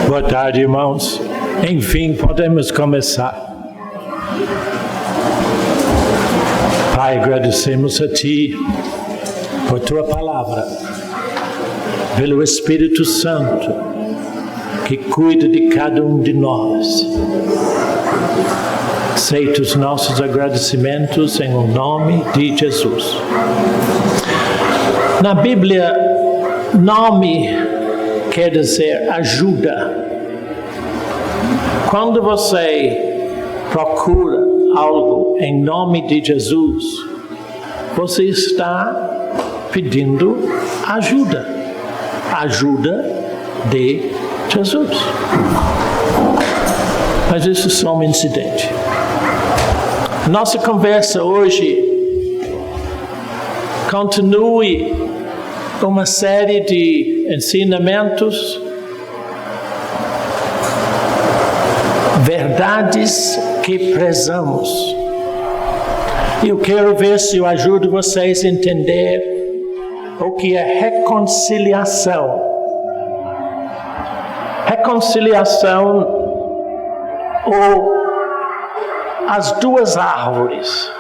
Boa tarde, irmãos. Enfim, podemos começar. Pai, agradecemos a Ti por Tua Palavra, pelo Espírito Santo, que cuida de cada um de nós. Aceita os nossos agradecimentos em nome de Jesus. Na Bíblia, nome quer dizer ajuda. Quando você procura algo em nome de Jesus, você está pedindo ajuda. Ajuda de Jesus. Mas isso é só um incidente. Nossa conversa hoje continue uma série de ensinamentos, verdades que prezamos. Eu quero ver se eu ajudo vocês a entender o que é reconciliação. Reconciliação ou as duas árvores.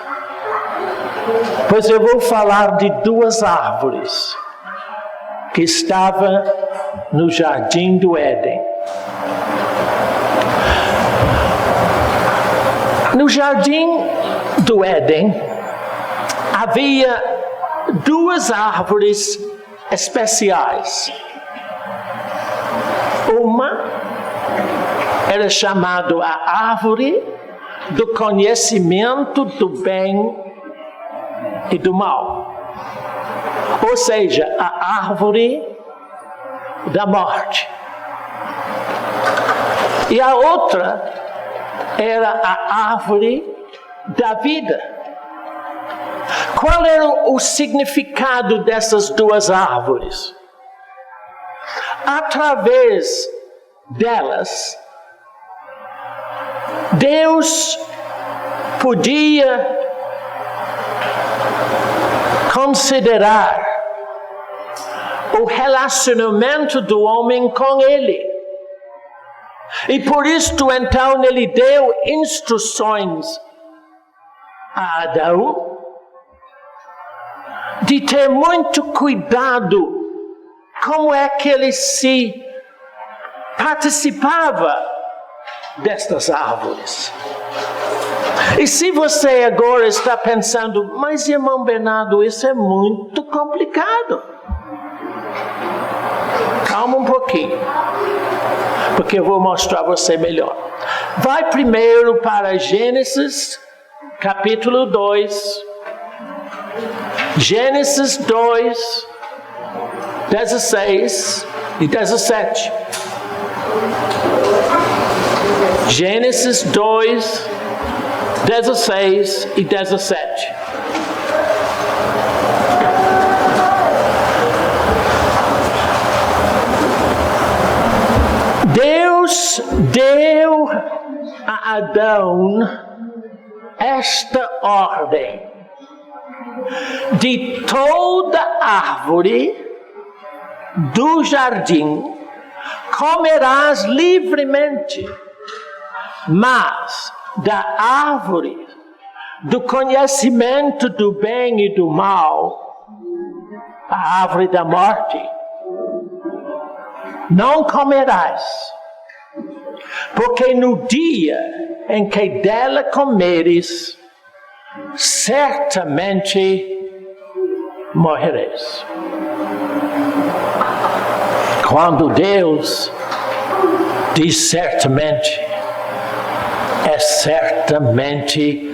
Pois eu vou falar de duas árvores que estavam no jardim do Éden. No jardim do Éden havia duas árvores especiais. Uma era chamada a árvore do conhecimento do bem e do mal. Ou seja, a árvore da morte. E a outra era a árvore da vida. Qual era o significado dessas duas árvores? Através delas, Deus podia considerar o relacionamento do homem com Ele. E por isso, então, Ele deu instruções a Adão de ter muito cuidado como é que ele se participava destas árvores. E se você agora está pensando, mas irmão Bernardo, isso é muito complicado. Calma um pouquinho, porque eu vou mostrar a você melhor. Vai primeiro para Gênesis, capítulo 2. Gênesis 2, 16 e 17. Gênesis 2, 16 e 17. Deus deu a Adão esta ordem: de toda árvore do jardim comerás livremente, mas da árvore do conhecimento do bem e do mal, a árvore da morte, não comerás, porque no dia em que dela comeres, certamente morrereis. Quando Deus diz certamente, é certamente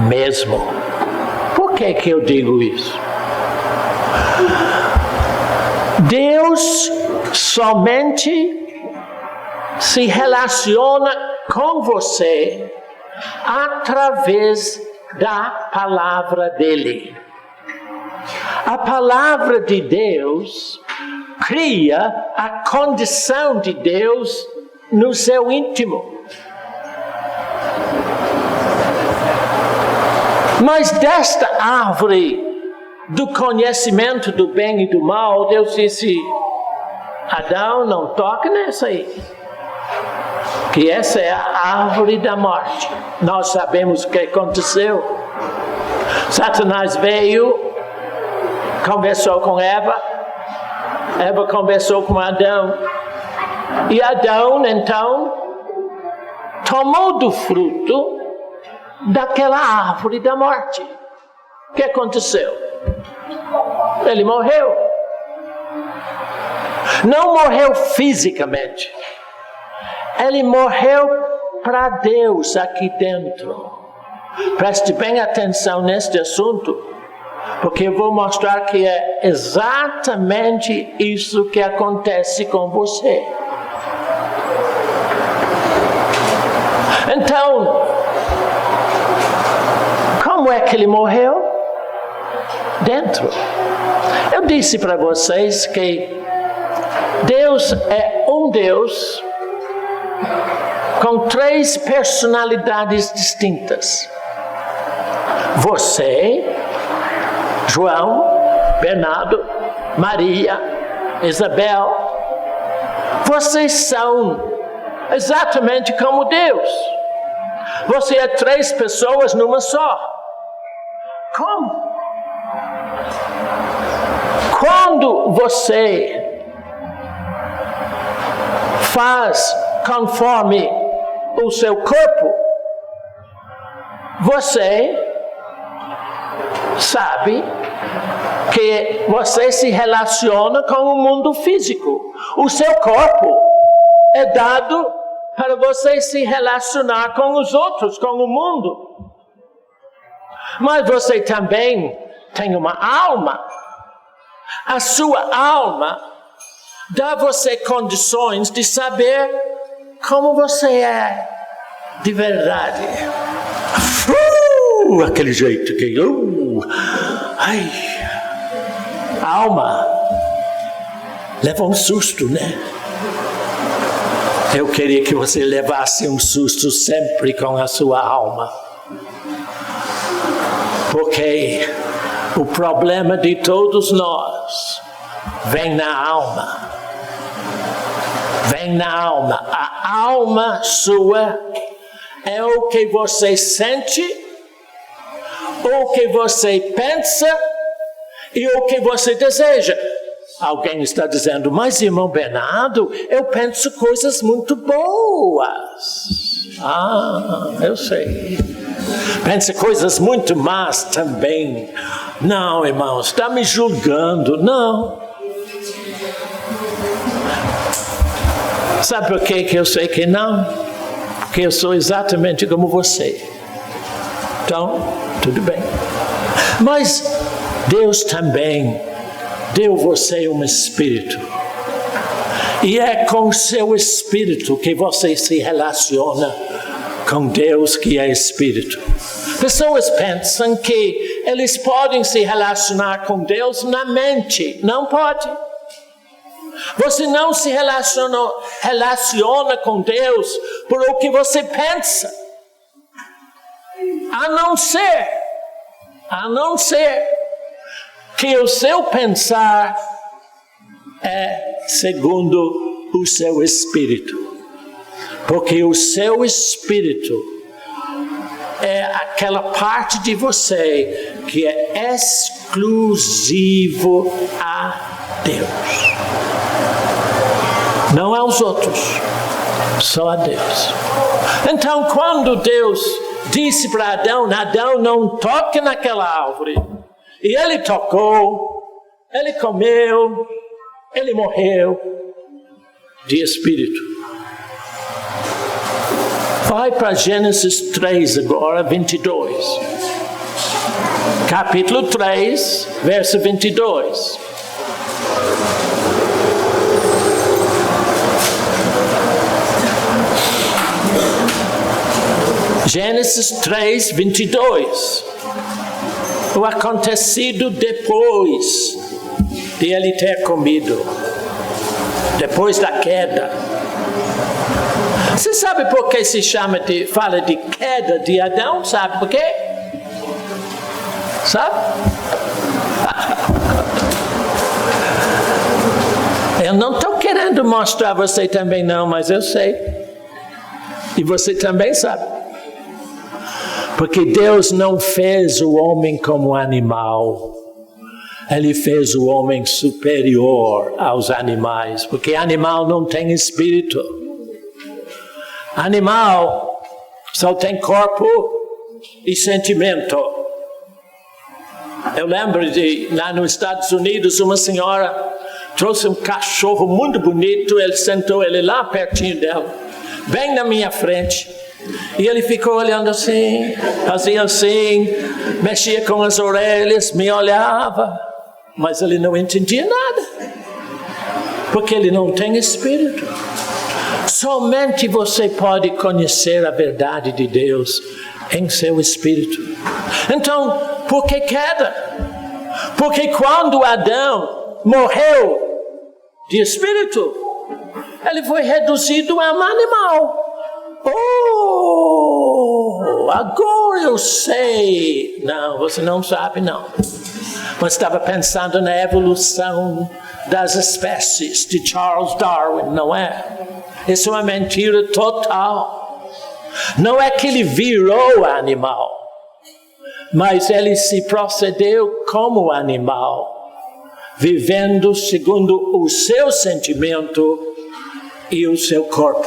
mesmo. Por que eu digo isso? Deus somente se relaciona com você através da palavra dele. A palavra de Deus cria a condição de Deus no seu íntimo. Mas desta árvore do conhecimento do bem e do mal, Deus disse, Adão, não toque nessa aí. Que essa é a árvore da morte. Nós sabemos o que aconteceu. Satanás veio, conversou com Eva. Eva conversou com Adão. E Adão, então, tomou do fruto daquela árvore da morte. O que aconteceu? Ele morreu. Não morreu fisicamente. Ele morreu para Deus aqui dentro. Preste bem atenção neste assunto, porque eu vou mostrar que é exatamente isso que acontece com você. Então, como é que ele morreu? Dentro. Eu disse para vocês que Deus é um Deus com 3 personalidades distintas. Você, João, Bernardo, Maria, Isabel, vocês são exatamente como Deus. Você é 3 pessoas numa só. Como? Quando você faz conforme o seu corpo, você sabe que você se relaciona com o mundo físico. O seu corpo é dado para você se relacionar com os outros, com o mundo. Mas você também tem uma alma. A sua alma dá a você condições de saber como você é de verdade. Aquele jeito que a alma leva um susto, né? Eu queria que você levasse um susto sempre com a sua alma, porque o problema de todos nós vem na alma. Vem na alma. A alma sua é o que você sente, o que você pensa e o que você deseja. Alguém está dizendo, mas irmão Bernardo, eu penso coisas muito boas. Eu sei. Pensa coisas muito más também. Não, irmãos, está me julgando. Não. Sabe por que eu sei que não? Porque eu sou exatamente como você. Então, tudo bem. Mas Deus também deu você um espírito. E é com o seu espírito que você se relaciona com Deus, que é espírito. Pessoas pensam que eles podem se relacionar com Deus na mente. Não pode. Você não se relaciona com Deus por o que você pensa. A não ser que o seu pensar é segundo o seu espírito. Porque o seu espírito é aquela parte de você que é exclusivo a Deus. Não aos outros, só a Deus. Então, quando Deus disse para Adão, Adão, não toque naquela árvore. E ele tocou, ele comeu, ele morreu de espírito. Vai para Gênesis 3 agora, 22. Capítulo 3, verso 22. Gênesis 3, 22. O acontecido depois de ele ter comido. Depois da queda. Você sabe por que fala de queda de Adão? Sabe por quê? Sabe? Eu não estou querendo querendo mostrar a você também não, mas eu sei. E você também sabe. Porque Deus não fez o homem como animal. Ele fez o homem superior aos animais. Porque animal não tem espírito. Animal só tem corpo e sentimento. Eu lembro de, lá nos Estados Unidos, uma senhora trouxe um cachorro muito bonito. Ele sentou ele lá pertinho dela, bem na minha frente. E ele ficou olhando assim, fazia assim, mexia com as orelhas, me olhava. Mas ele não entendia nada. Porque ele não tem espírito. Somente você pode conhecer a verdade de Deus em seu espírito. Então, por que queda? Porque quando Adão morreu de espírito, ele foi reduzido a um animal. Oh, agora eu sei. Não, você não sabe não. Você estava pensando na evolução das espécies de Charles Darwin, não é? Isso é uma mentira total. Não é que ele virou animal, mas ele se procedeu como animal, vivendo segundo o seu sentimento e o seu corpo.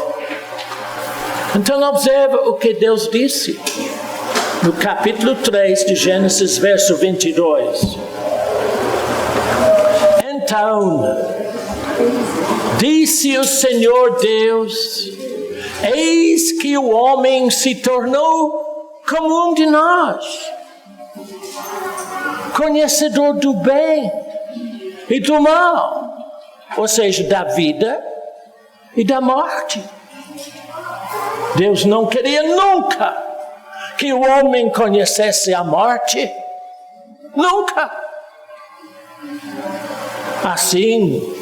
Então observa o que Deus disse no capítulo 3 de Gênesis, verso 22. Então, disse o Senhor Deus: eis que o homem se tornou como um de nós, conhecedor do bem e do mal, ou seja, da vida e da morte. Deus não queria nunca que o homem conhecesse a morte. Nunca. Assim,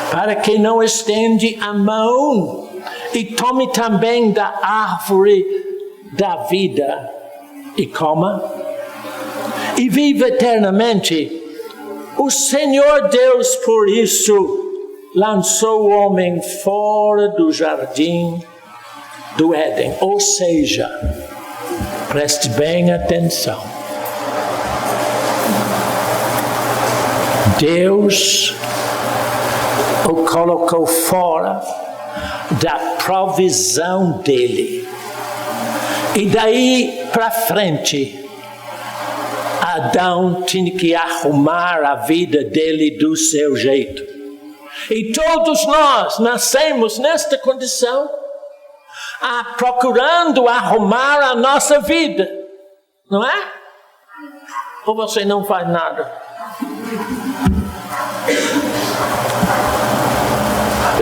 para que não estende a mão e tome também da árvore da vida e coma e viva eternamente, o Senhor Deus por isso lançou o homem fora do jardim do Éden. Ou seja, preste bem atenção, Deus o colocou fora da provisão dele. E daí para frente, Adão tinha que arrumar a vida dele do seu jeito. E todos nós nascemos nesta condição, procurando arrumar a nossa vida, não é? Ou você não faz nada?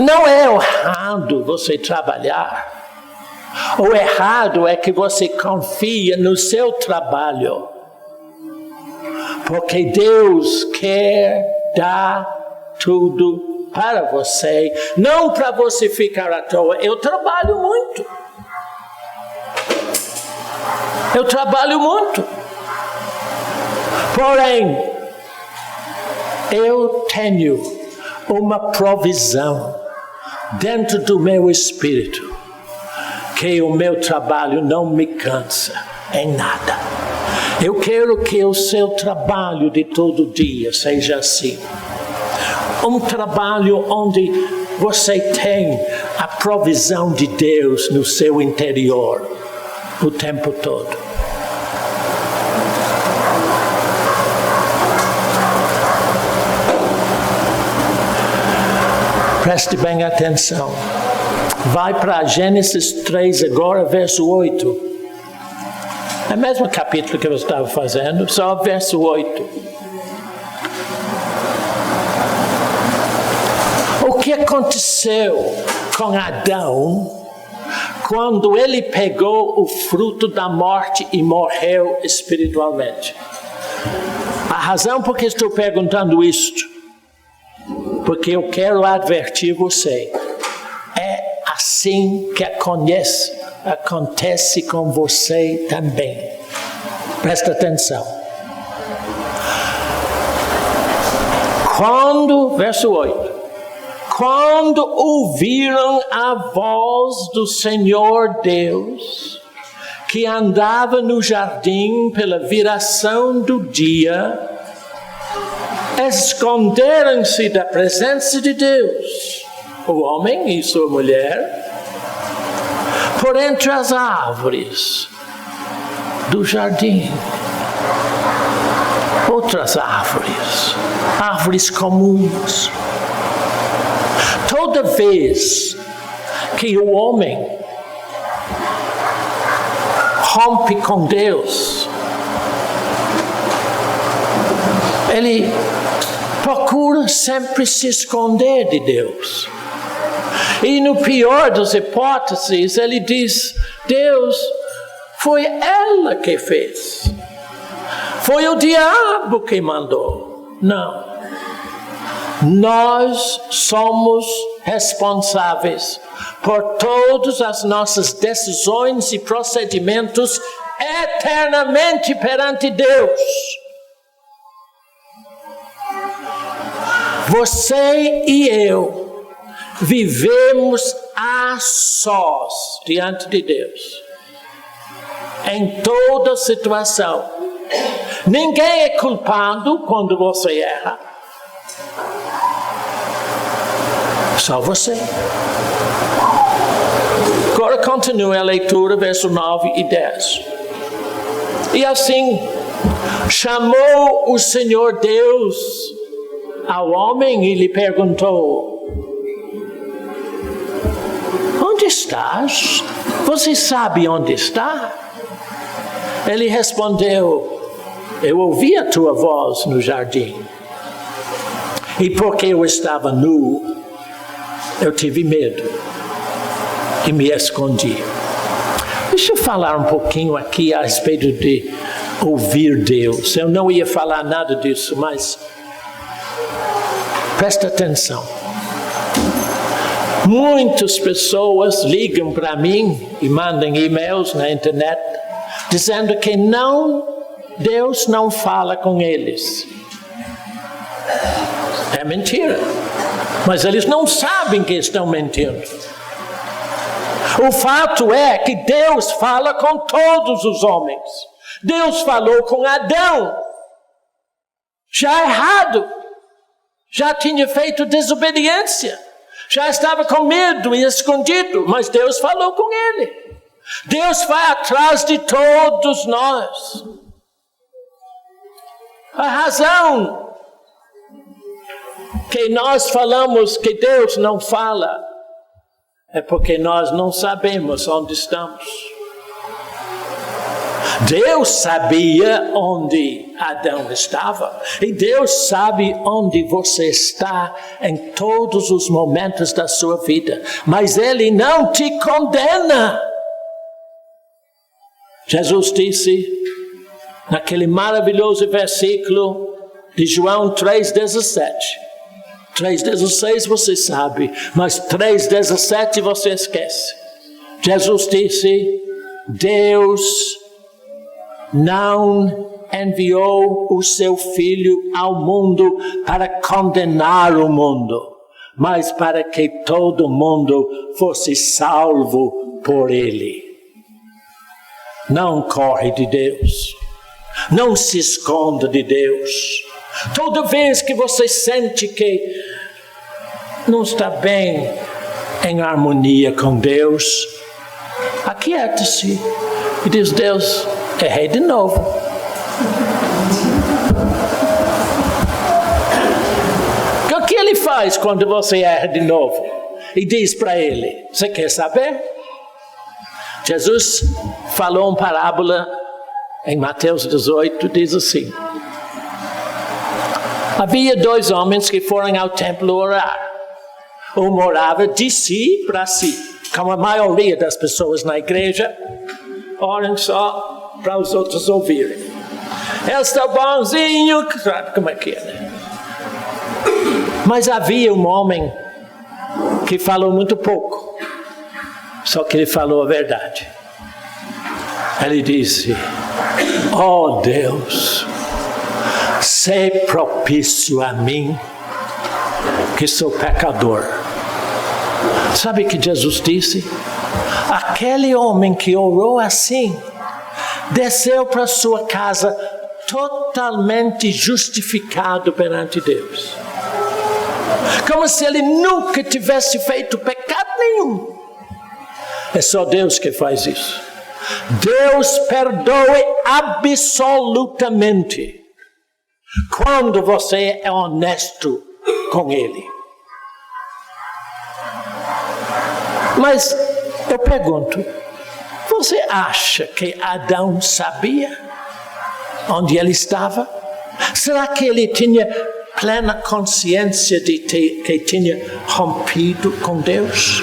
Não é errado você trabalhar. O errado é que você confia no seu trabalho. Porque Deus quer dar tudo para você, não para você ficar à toa. Eu trabalho muito. Porém, eu tenho uma provisão dentro do meu espírito, que o meu trabalho não me cansa em nada. Eu quero que o seu trabalho de todo dia seja assim. Um trabalho onde você tem a provisão de Deus no seu interior o tempo todo. Preste bem atenção. Vai para Gênesis 3 agora, verso 8. É o mesmo capítulo que eu estava fazendo, só verso 8. O que aconteceu com Adão quando ele pegou o fruto da morte e morreu espiritualmente? A razão por que estou perguntando isto, porque eu quero advertir você, é assim que acontece com você também. Presta atenção. Verso 8, quando ouviram a voz do Senhor Deus, que andava no jardim pela viração do dia, esconderam-se da presença de Deus, o homem e sua mulher, por entre as árvores do jardim. Outras árvores comuns. Toda vez que o homem rompe com Deus, ele procura sempre se esconder de Deus. E no pior das hipóteses, ele diz: Deus, foi ela que fez. Foi o diabo que mandou. Não. Nós somos responsáveis por todas as nossas decisões e procedimentos eternamente perante Deus. Você e eu vivemos a sós diante de Deus, em toda situação. Ninguém é culpado quando você erra. Só você. Agora continue a leitura, verso 9 e 10. E assim, chamou o Senhor Deus ao homem e lhe perguntou: onde estás? Você sabe onde está? Ele respondeu: eu ouvi a tua voz no jardim, e porque eu estava nu, eu tive medo e me escondi. Deixa eu falar um pouquinho aqui a respeito de ouvir Deus. Eu não ia falar nada disso, mas presta atenção. Muitas pessoas ligam para mim e mandam e-mails na internet dizendo que Deus não fala com eles. É mentira. Mas eles não sabem que estão mentindo. O fato é que Deus fala com todos os homens. Deus falou com Adão, já errado, já tinha feito desobediência, já estava com medo e escondido, mas Deus falou com ele. Deus vai atrás de todos nós. A razão que nós falamos que Deus não fala é porque nós não sabemos onde estamos. Deus sabia onde Adão estava, e Deus sabe onde você está em todos os momentos da sua vida, mas Ele não te condena. Jesus disse naquele maravilhoso versículo de João 3,17. 3,16 você sabe, mas 3,17 você esquece. Jesus disse: Deus não enviou o seu Filho ao mundo para condenar o mundo, mas para que todo mundo fosse salvo por Ele. Não corre de Deus. Não se esconda de Deus. Toda vez que você sente que não está bem em harmonia com Deus, aquiete-se e diz: Deus, errei de novo. O que Ele faz quando você erra de novo? E diz para Ele: você quer saber? Jesus falou uma parábola em Mateus 18, diz assim: havia 2 homens que foram ao templo orar. Um morava de si para si, como a maioria das pessoas na igreja oram só para os outros ouvirem. Ele está bonzinho, sabe como é que é, né? Mas havia um homem que falou muito pouco, só que ele falou a verdade. Ele disse: oh Deus, sê propício a mim, que sou pecador. Sabe o que Jesus disse? Aquele homem que orou assim, desceu para sua casa totalmente justificado perante Deus. Como se ele nunca tivesse feito pecado nenhum. É só Deus que faz isso. Deus perdoa absolutamente quando você é honesto com Ele. Mas eu pergunto, você acha que Adão sabia onde ele estava? Será que ele tinha plena consciência de que tinha rompido com Deus?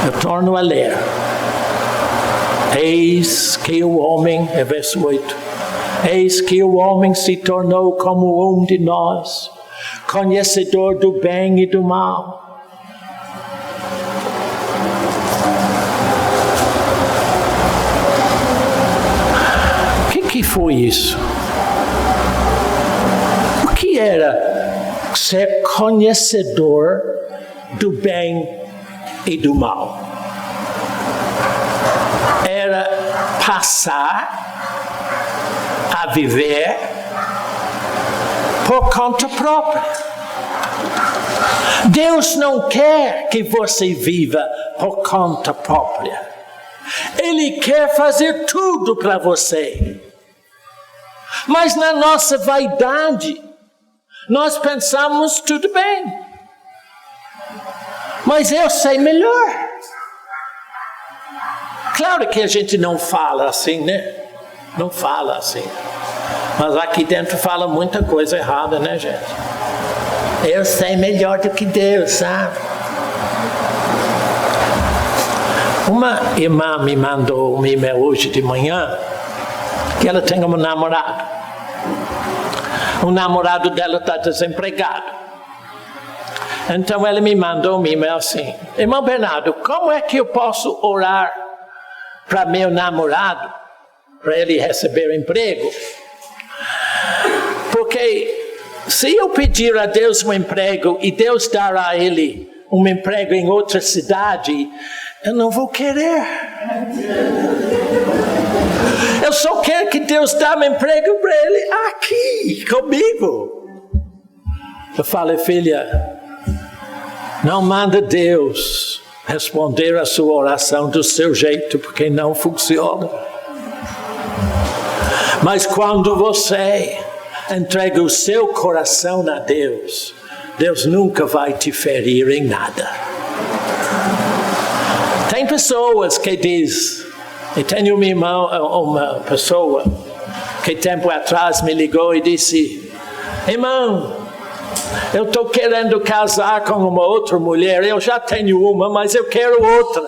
Eu torno a ler. Eis que o homem, é verso 8, eis que o homem se tornou como um de nós, conhecedor do bem e do mal. O que foi isso? O que era ser conhecedor do bem e do mal? Era passar a viver por conta própria. Deus não quer que você viva por conta própria. Ele quer fazer tudo para você. Mas na nossa vaidade, nós pensamos tudo bem. Mas eu sei melhor. Claro que a gente não fala assim, né? Não fala assim. Mas aqui dentro fala muita coisa errada, né, gente? Eu sei melhor do que Deus, sabe? Uma irmã me mandou um e-mail hoje de manhã que ela tem um namorado. O namorado dela está desempregado. Então ela me mandou um e-mail assim: irmão Bernardo, como é que eu posso orar para meu namorado, para ele receber emprego? Porque se eu pedir a Deus um emprego e Deus dar a ele um emprego em outra cidade, eu não vou querer. Eu só quero que Deus dê um emprego para ele aqui, comigo. Eu falei: filha, não manda Deus responder a sua oração do seu jeito, porque não funciona. Mas quando você entrega o seu coração a Deus, Deus nunca vai te ferir em nada. Tem pessoas que dizem, e tem uma pessoa que tempo atrás me ligou e disse: irmão, eu estou querendo casar com uma outra mulher, eu já tenho uma, mas eu quero outra.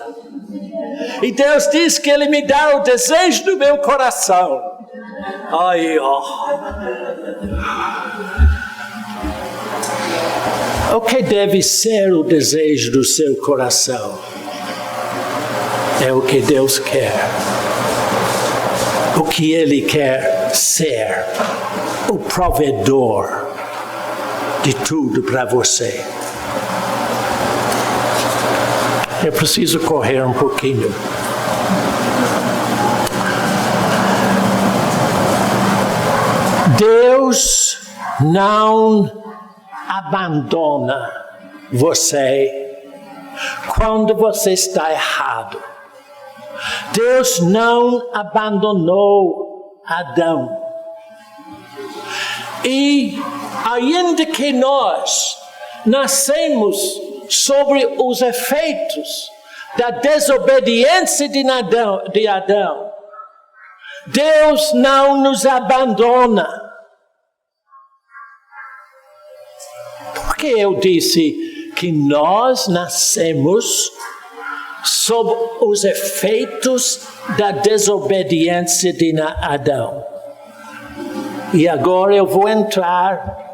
E Deus diz que Ele me dá o desejo do meu coração. Ai, ó. O que deve ser o desejo do seu coração? É o que Deus quer. O que Ele quer ser. O provedor de tudo para você. Eu preciso correr um pouquinho. Deus não abandona você quando você está errado. Deus não abandonou Adão. E ainda que nós nascemos sobre os efeitos da desobediência de Adão, Deus não nos abandona. Por que eu disse que nós nascemos sob os efeitos da desobediência de Adão? E agora eu vou entrar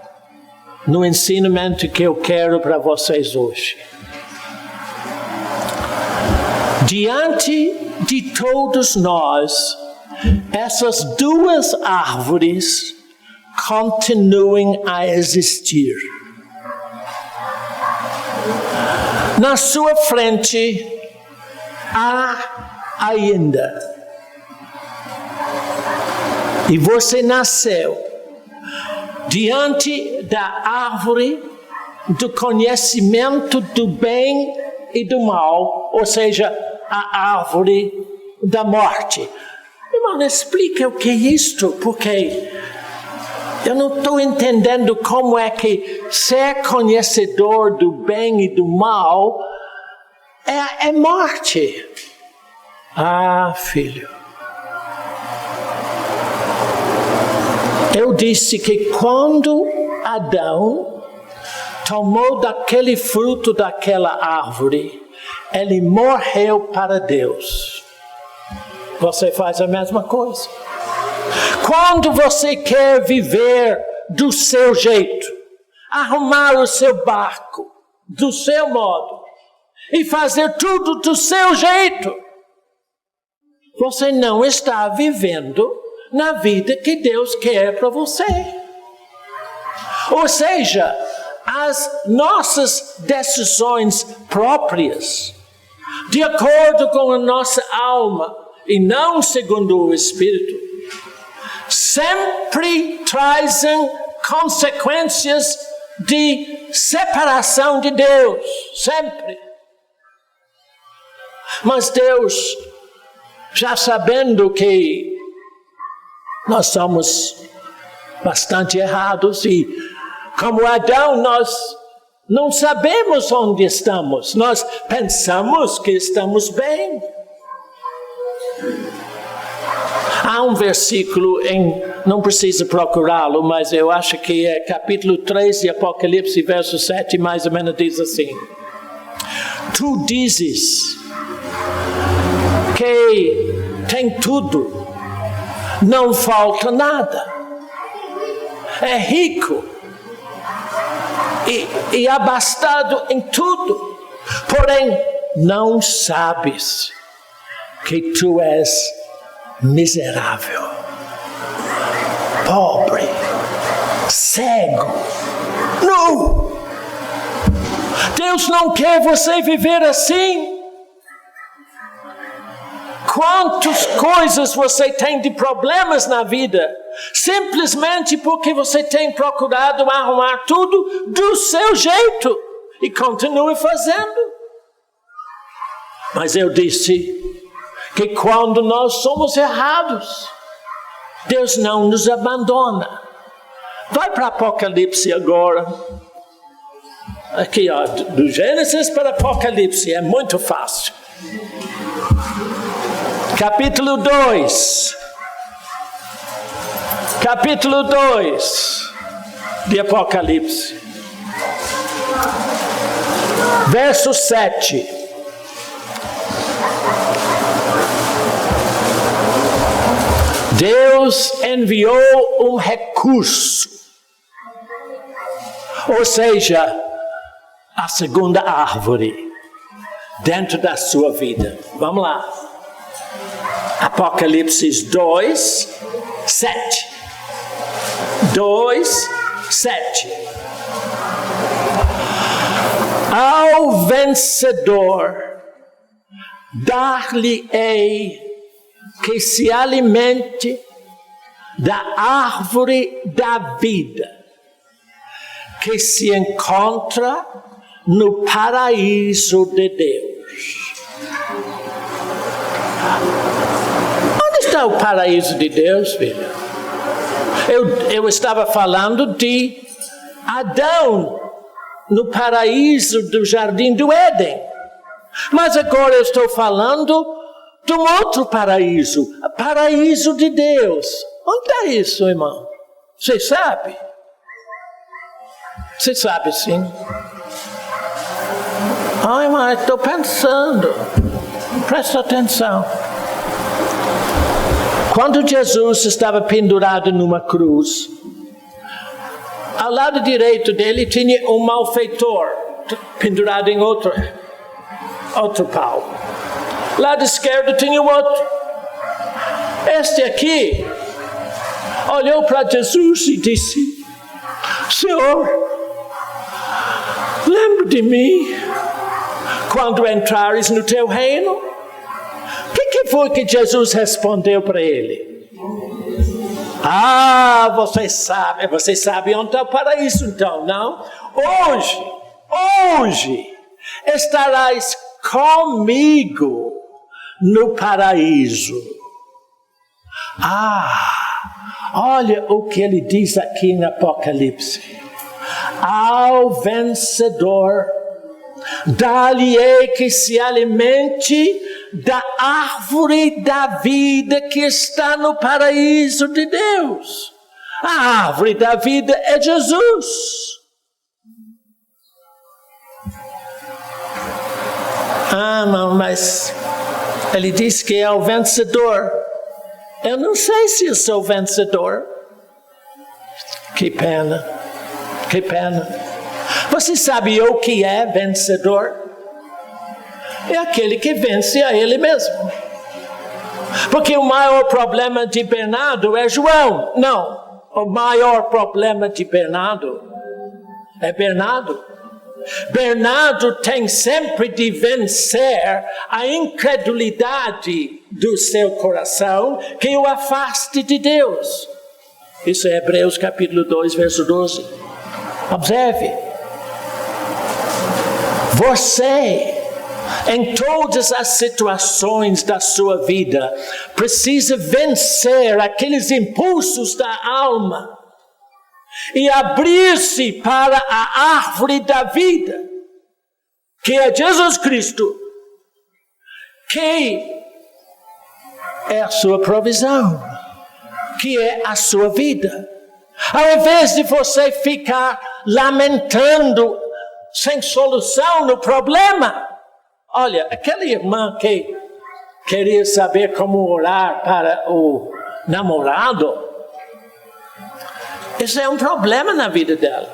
no ensinamento que eu quero para vocês hoje. Diante de todos nós, essas duas árvores continuem a existir. Na sua frente há ainda. E você nasceu diante da árvore do conhecimento do bem e do mal, ou seja, a árvore da morte. Irmão, explica o que é isto, porque eu não estou entendendo como é que ser conhecedor do bem e do mal é morte. Ah, filho. Eu disse que quando Adão tomou daquele fruto daquela árvore, ele morreu para Deus. Você faz a mesma coisa. Quando você quer viver do seu jeito, arrumar o seu barco do seu modo e fazer tudo do seu jeito, você não está vivendo na vida que Deus quer para você. Ou seja, as nossas decisões próprias, de acordo com a nossa alma e não segundo o Espírito, sempre trazem consequências de separação de Deus, sempre. Mas Deus, já sabendo que nós somos bastante errados e, como Adão, nós não sabemos onde estamos. Nós pensamos que estamos bem. Há um versículo, não precisa procurá-lo, mas eu acho que é capítulo 3 de Apocalipse, verso 7, mais ou menos diz assim: Tu dizes que tem tudo, não falta nada, é rico e abastado em tudo, porém não sabes que tu és miserável, pobre, cego, nu. Deus não quer você viver assim. Quantas coisas você tem de problemas na vida, simplesmente porque você tem procurado arrumar tudo do seu jeito e continue fazendo. Mas eu disse que quando nós somos errados, Deus não nos abandona. Vai para Apocalipse agora. Aqui, ó, do Gênesis para Apocalipse, é muito fácil. Capítulo 2. Capítulo 2 de Apocalipse. Verso 7. Deus enviou um recurso, ou seja, a segunda árvore dentro da sua vida. Vamos lá. Apocalipse 2, 7. 2, 7. Ao vencedor dar-lhe-ei que se alimente da árvore da vida, que se encontra no paraíso de Deus. Onde está o paraíso de Deus, filho? Eu estava falando de Adão no paraíso do Jardim do Éden. Mas agora eu estou falando de um outro paraíso, o paraíso de Deus. Onde está isso, irmão? Você sabe? Você sabe, sim. Ai, mas estou pensando. Presta atenção. Quando Jesus estava pendurado numa cruz, ao lado direito dele tinha um malfeitor pendurado em outro pau. Lado esquerdo tinha o outro. Este aqui olhou para Jesus e disse: Senhor, lembra de mim quando entrares no teu reino? O que foi que Jesus respondeu para ele? Você sabe onde é o paraíso então, não? Hoje estarás comigo no paraíso. Olha o que ele diz aqui no Apocalipse. Ao vencedor, dar-lhe-ei que se alimente da árvore da vida que está no paraíso de Deus. A árvore da vida é Jesus. Mas ele diz que é o vencedor. Eu não sei se eu sou vencedor. Que pena. Você sabe o que é vencedor? É aquele que vence a ele mesmo. Porque o maior problema de Bernardo é João. Não, o maior problema de Bernardo é Bernardo. Bernardo tem sempre de vencer a incredulidade do seu coração que o afaste de Deus. Isso é Hebreus capítulo 2, verso 12. Observe. Você, em todas as situações da sua vida, precisa vencer aqueles impulsos da alma e abrir-se para a árvore da vida, que é Jesus Cristo, que é a sua provisão, que é a sua vida. Ao invés de você ficar lamentando sem solução no problema, olha, aquela irmã que queria saber como orar para o namorado, isso é um problema na vida dela.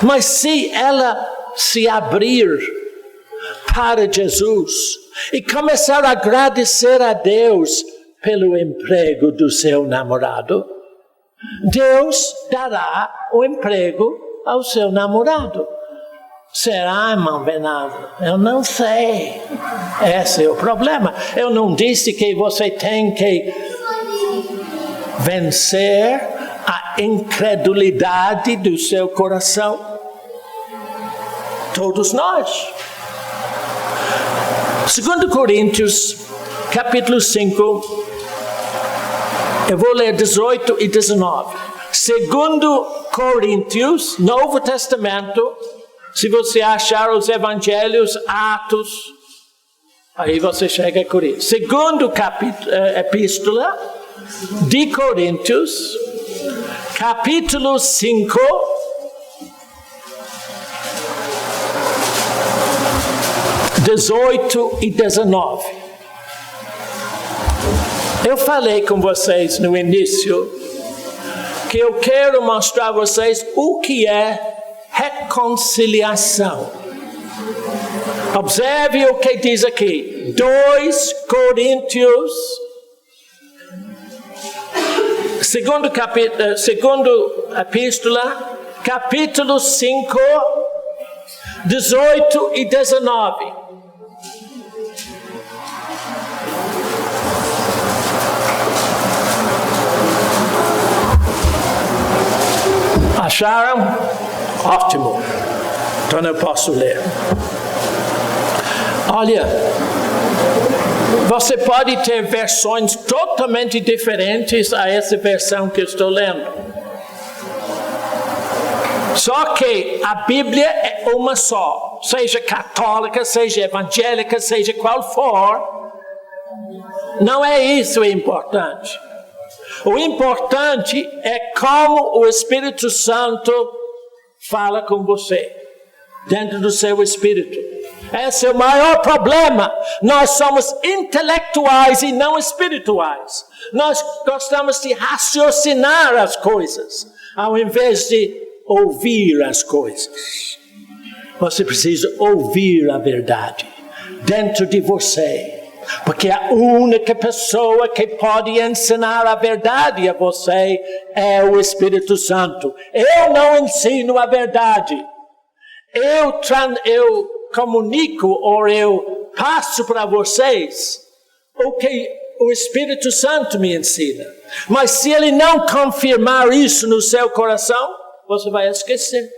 Mas se ela se abrir para Jesus e começar a agradecer a Deus pelo emprego do seu namorado, Deus dará o emprego ao seu namorado. Será, irmão Bernardo? Eu não sei. Esse é o problema. Eu não disse que você tem que vencer a incredulidade do seu coração. Todos nós. 2 Coríntios, capítulo 5, eu vou ler 18 e 19. 2 Coríntios, Novo Testamento, se você achar os evangelhos, Atos, aí você chega a Coríntios. 2 epístola de Coríntios, capítulo 5, (18 e 19). Eu falei com vocês no início que eu quero mostrar a vocês o que é reconciliação. Observe o que diz aqui. 2 Coríntios, segundo epístola, capítulo 5, 18 e 19. Acharam? Ótimo. Então eu posso ler. Olha, você pode ter versões totalmente diferentes a essa versão que eu estou lendo. Só que a Bíblia é uma só. Seja católica, seja evangélica, seja qual for. Não é isso o importante. O importante é como o Espírito Santo fala com você, dentro do seu espírito. Esse é o maior problema. Nós somos intelectuais e não espirituais. Nós gostamos de raciocinar as coisas, ao invés de ouvir as coisas. Você precisa ouvir a verdade dentro de você. Porque a única pessoa que pode ensinar a verdade a você é o Espírito Santo. Eu não ensino a verdade. Eu comunico ou eu passo para vocês o que o Espírito Santo me ensina. Mas se ele não confirmar isso no seu coração, você vai esquecer.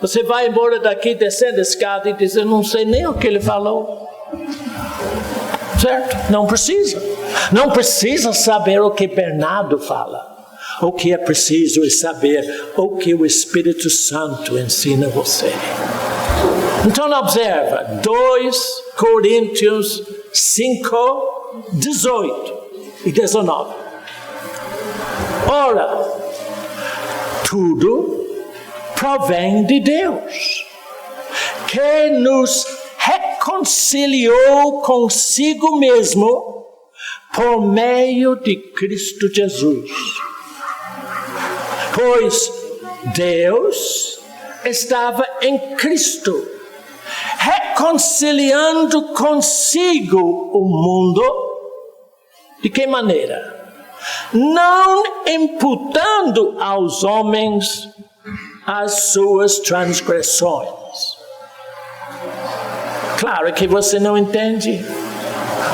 Você vai embora daqui descendo a escada e diz, eu não sei nem o que ele falou. Certo? Não precisa. Não precisa saber o que Bernardo fala. O que é preciso é saber o que o Espírito Santo ensina você. Então observa, 2 Coríntios 5, 18 e 19. Ora, tudo provém de Deus, que nos reconciliou consigo mesmo por meio de Cristo Jesus. Pois Deus estava em Cristo, reconciliando consigo o mundo. De que maneira? Não imputando aos homens as suas transgressões. Claro que você não entende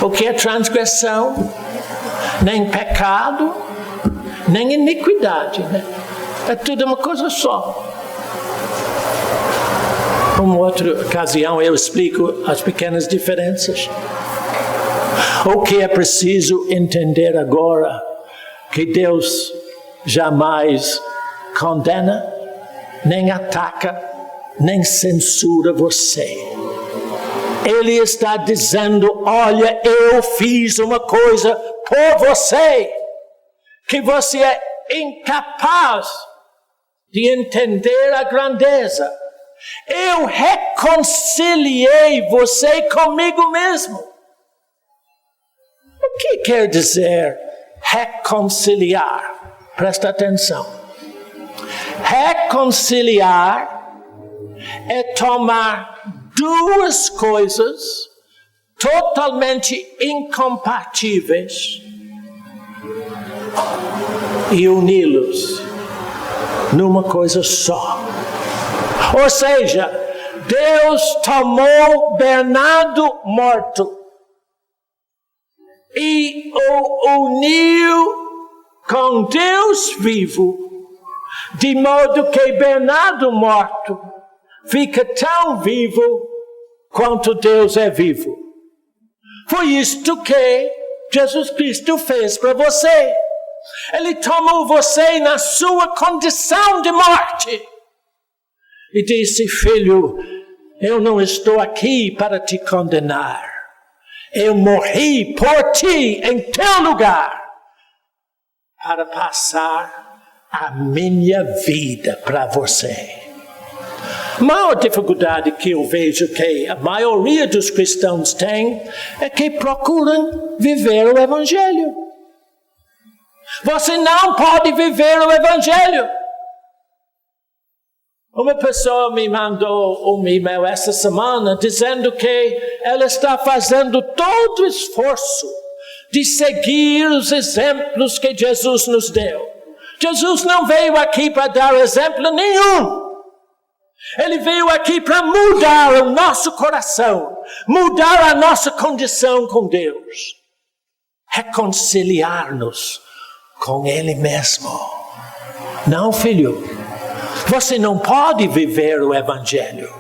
o que é transgressão, nem pecado, nem iniquidade, né? É tudo uma coisa só. Em outra ocasião eu explico as pequenas diferenças. O que é preciso entender agora, que Deus jamais condena, nem ataca, nem censura você. Ele está dizendo, olha, eu fiz uma coisa por você, que você é incapaz de entender a grandeza. Eu reconciliei você comigo mesmo. O que quer dizer reconciliar? Presta atenção. Reconciliar é tomar duas coisas totalmente incompatíveis e uni-los numa coisa só. Ou seja, Deus tomou Bernardo morto e o uniu com Deus vivo, de modo que Bernardo morto fica tão vivo quanto Deus é vivo. Foi isto que Jesus Cristo fez para você. Ele tomou você na sua condição de morte e disse, filho, eu não estou aqui para te condenar. Eu morri por ti em teu lugar para passar a minha vida para você. A maior dificuldade que eu vejo que a maioria dos cristãos tem é que procuram viver o Evangelho. Você não pode viver o Evangelho. Uma pessoa me mandou um e-mail essa semana dizendo que ela está fazendo todo o esforço de seguir os exemplos que Jesus nos deu. Jesus não veio aqui para dar exemplo nenhum. Ele veio aqui para mudar o nosso coração, mudar a nossa condição com Deus, reconciliar-nos com Ele mesmo. Não, filho. Você não pode viver o Evangelho.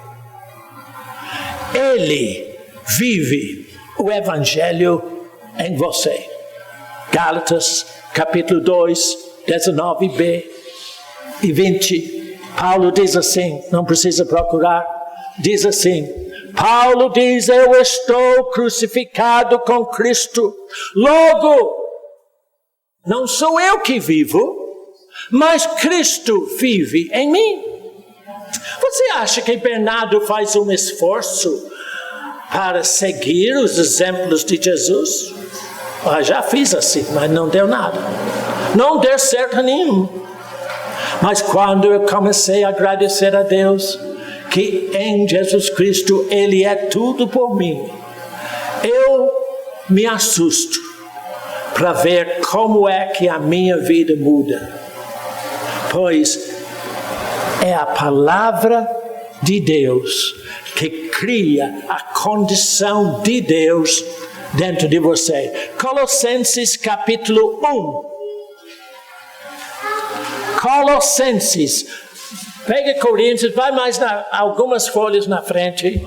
Ele vive o Evangelho em você. Gálatas, capítulo 2, 19b e 20. Paulo diz assim, não precisa procurar, diz assim, Paulo diz, eu estou crucificado com Cristo. Logo, não sou eu que vivo, mas Cristo vive em mim. Você acha que Bernardo faz um esforço para seguir os exemplos de Jesus? Já fiz assim, mas não deu nada. Não deu certo nenhum. Mas quando eu comecei a agradecer a Deus, que em Jesus Cristo Ele é tudo por mim, Eu me assusto para ver como é que a minha vida muda. Pois é a palavra de Deus que cria a condição de Deus dentro de você. Colossenses capítulo 1. Colossenses. Pega Coríntios, vai mais algumas folhas na frente.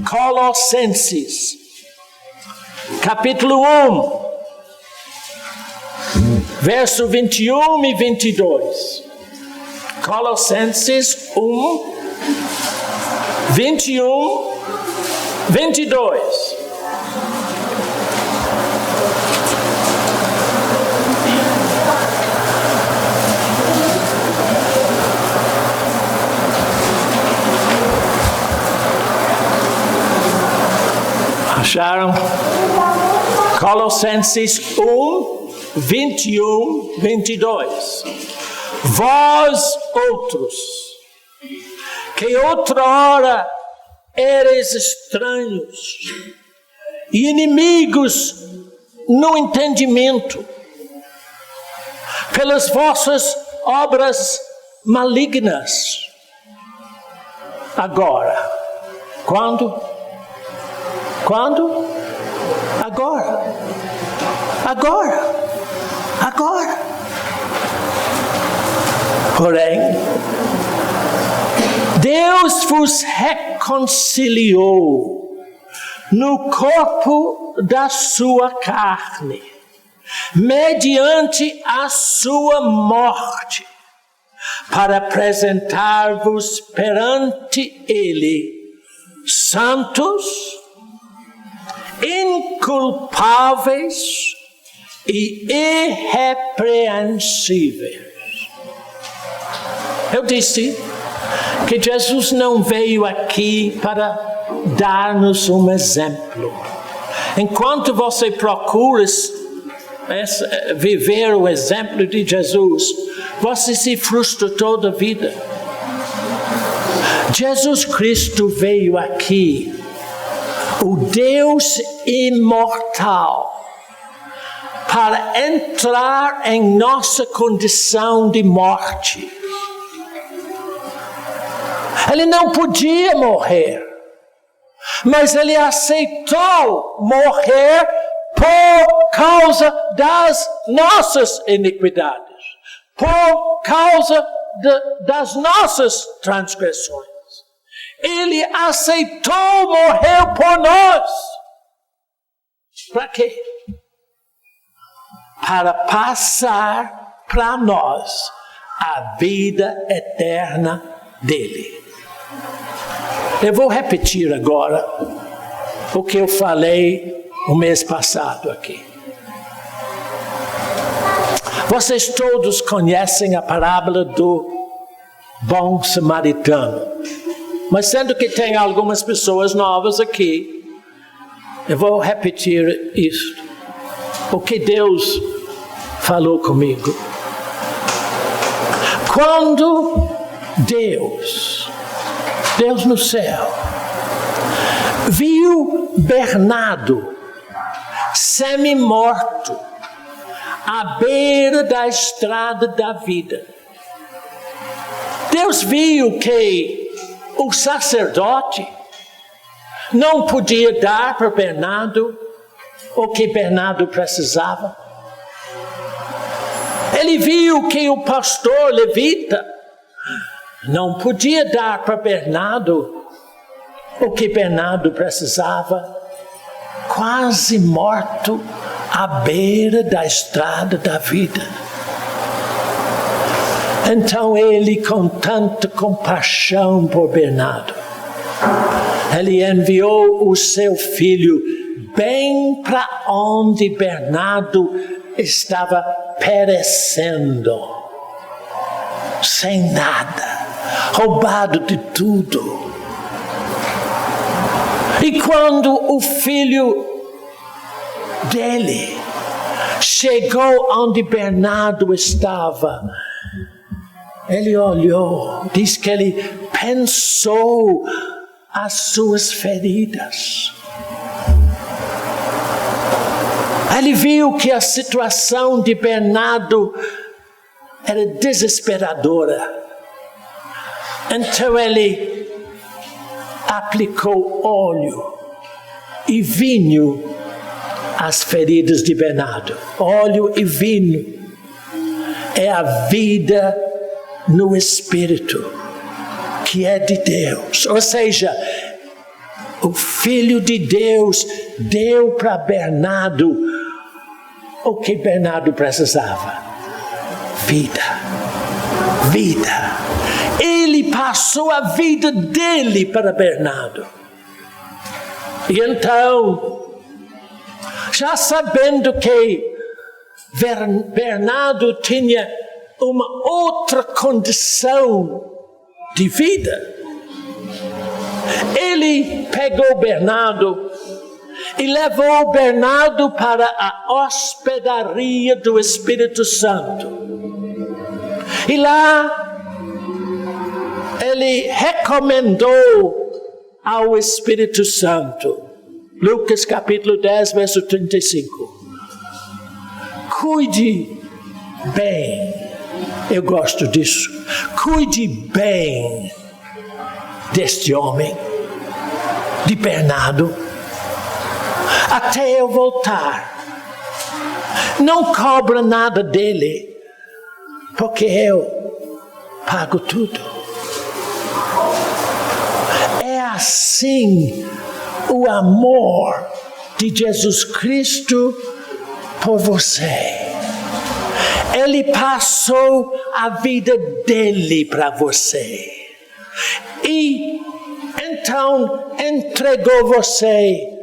Colossenses. Capítulo 1. Verso 21 e 22. Colossenses 1, 21, 22. Acharam? Colossenses 1, 21, 22. Vós outros, que outrora eres estranhos e inimigos no entendimento, pelas vossas obras malignas. Agora. Quando? Agora. Porém, Deus vos reconciliou no corpo da sua carne, mediante a sua morte, para apresentar-vos perante Ele, santos, inculpáveis e irrepreensíveis. Eu disse que Jesus não veio aqui para dar-nos um exemplo. Enquanto você procura viver o exemplo de Jesus, você se frustra toda a vida. Jesus Cristo veio aqui, o Deus imortal, para entrar em nossa condição de morte. Ele não podia morrer, mas ele aceitou morrer por causa das nossas iniquidades, por causa das nossas transgressões. Ele aceitou morrer por nós. Para quê? Para passar para nós a vida eterna dele. Eu vou repetir agora o que eu falei o mês passado aqui. Vocês todos conhecem a parábola do bom samaritano. Mas sendo que tem algumas pessoas novas aqui, eu vou repetir isto. O que Deus falou comigo. Quando Deus no céu, viu Bernardo semi-morto à beira da estrada da vida. Deus viu que o sacerdote não podia dar para Bernardo o que Bernardo precisava. Ele viu que o pastor levita não podia dar para Bernardo o que Bernardo precisava, quase morto à beira da estrada da vida. Então ele, com tanta compaixão por Bernardo, ele enviou o seu filho bem para onde Bernardo estava perecendo, sem nada, roubado de tudo. E quando o filho dele chegou onde Bernardo estava, ele olhou, diz que ele pensou as suas feridas. Ele viu que a situação de Bernardo era desesperadora. Então ele aplicou óleo e vinho às feridas de Bernardo. Óleo e vinho é a vida no Espírito, que é de Deus. Ou seja, o Filho de Deus deu para Bernardo o que Bernardo precisava: vida. Vida. Ele passou a vida dele para Bernardo. E então, já sabendo que Bernardo tinha uma outra condição de vida, ele pegou Bernardo e levou Bernardo para a hospedaria do Espírito Santo. E lá ele recomendou ao Espírito Santo, Lucas capítulo 10, verso 35. Cuide bem, eu gosto disso, cuide bem deste homem, de Bernardo, até eu voltar. Não cobra nada dele, porque eu pago tudo. É assim o amor de Jesus Cristo por você. Ele passou a vida dele para você. E então entregou você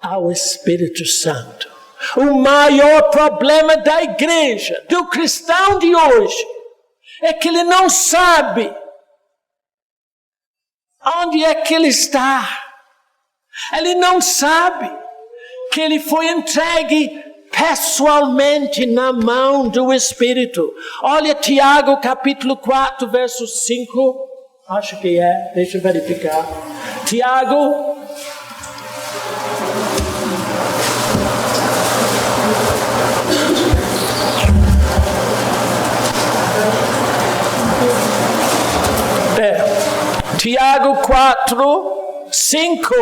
ao Espírito Santo. O maior problema da igreja, do cristão de hoje, é que ele não sabe onde é que ele está. Ele não sabe que ele foi entregue pessoalmente na mão do Espírito. Olha Tiago capítulo 4, verso 5. Acho que é, deixa eu verificar. Tiago. Tiago 4, 5.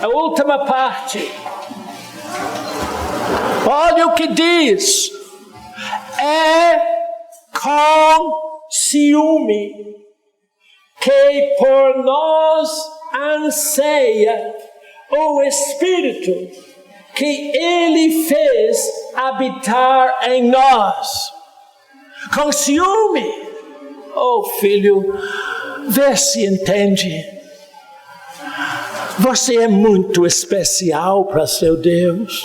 A última parte. Olha o que diz. É com ciúme que por nós anseia o Espírito que Ele fez habitar em nós. Com ciúme. Oh, filho, vê se entende. Você é muito especial para seu Deus.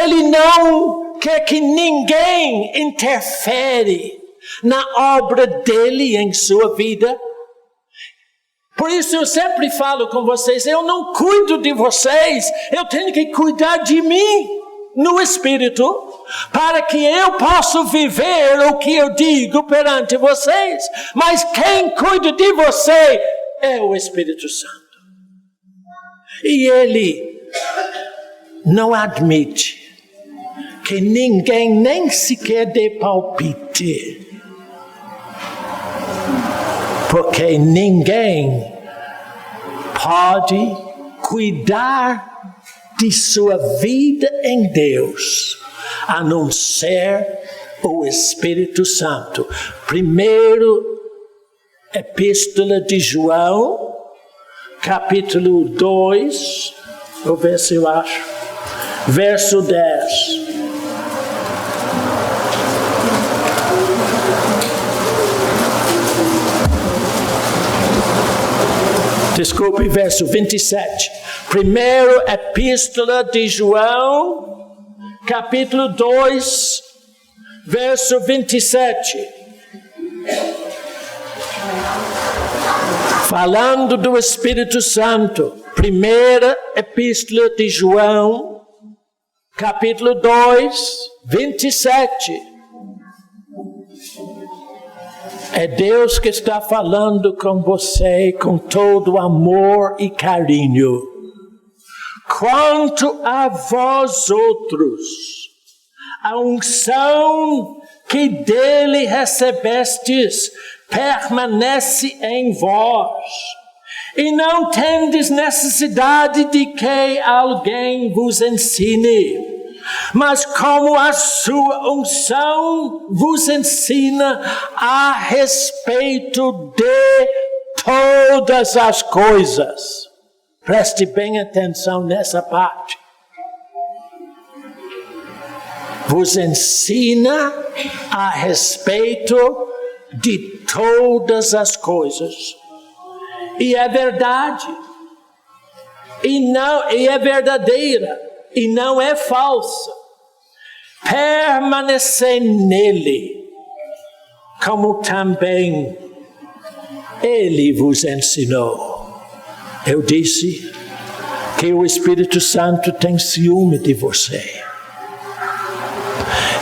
Ele não quer que ninguém interfere na obra dele em sua vida. Por isso eu sempre falo com vocês, eu não cuido de vocês, eu tenho que cuidar de mim no Espírito, para que eu possa viver o que eu digo perante vocês. Mas quem cuida de você é o Espírito Santo. E Ele não admite que ninguém nem sequer dê palpite. Porque ninguém pode cuidar de sua vida em Deus, a não ser o Espírito Santo. Primeiro Epístola de João, capítulo 2, vou ver se eu acho, verso 10. Desculpe, verso 27. Primeiro Epístola de João, capítulo 2, verso 27. Falando do Espírito Santo. Primeira Epístola de João, capítulo 2, 27. É Deus que está falando com você com todo amor e carinho. Quanto a vós outros, a unção que dele recebestes permanece em vós, e não tendes necessidade de que alguém vos ensine. Mas como a sua unção vos ensina a respeito de todas as coisas. Preste bem atenção nessa parte. Vos ensina a respeito de todas as coisas. E é verdade. E é verdadeira. E não é falsa. Permanecer nele, como também ele vos ensinou. Eu disse que o Espírito Santo tem ciúme de você.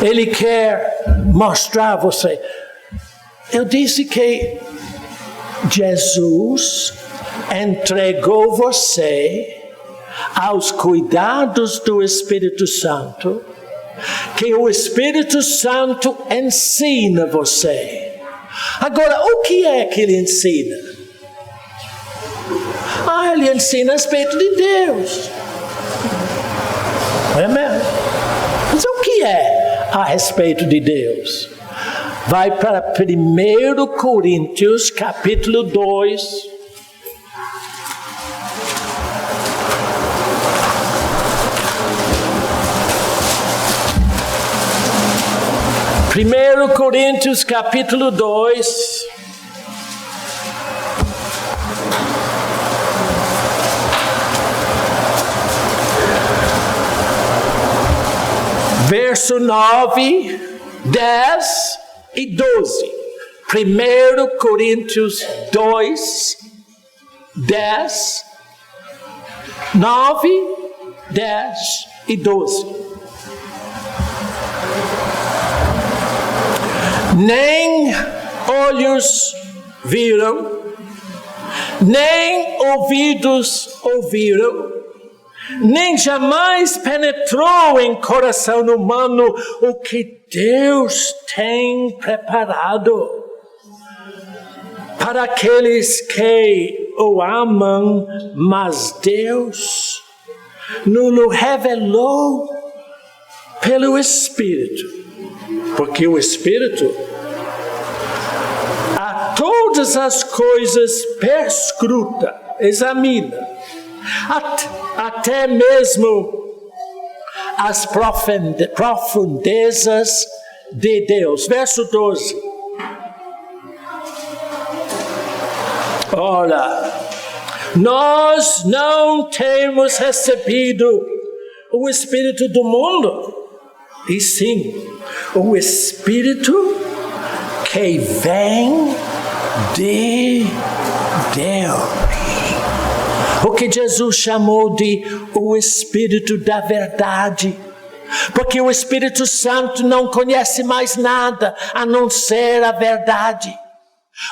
Ele quer mostrar a você. Eu disse que Jesus entregou você aos cuidados do Espírito Santo, que o Espírito Santo ensina você. Agora, o que é que ele ensina? Ele ensina a respeito de Deus. É mesmo? Mas o que é a respeito de Deus? Vai para 1 Coríntios, capítulo 2. 1 Coríntios capítulo 2, verso 9, 10 e 12. 1 Coríntios 2, 10, 9, 10 e 12. Nem olhos viram, nem ouvidos ouviram, nem jamais penetrou em coração humano o que Deus tem preparado para aqueles que o amam, mas Deus nos revelou pelo Espírito. Porque o Espírito a todas as coisas perscruta, examina, até mesmo as profundezas de Deus. Verso 12. Ora, nós não temos recebido o Espírito do mundo, e sim o Espírito que vem de Deus. O que Jesus chamou de o Espírito da verdade. Porque o Espírito Santo não conhece mais nada a não ser a verdade.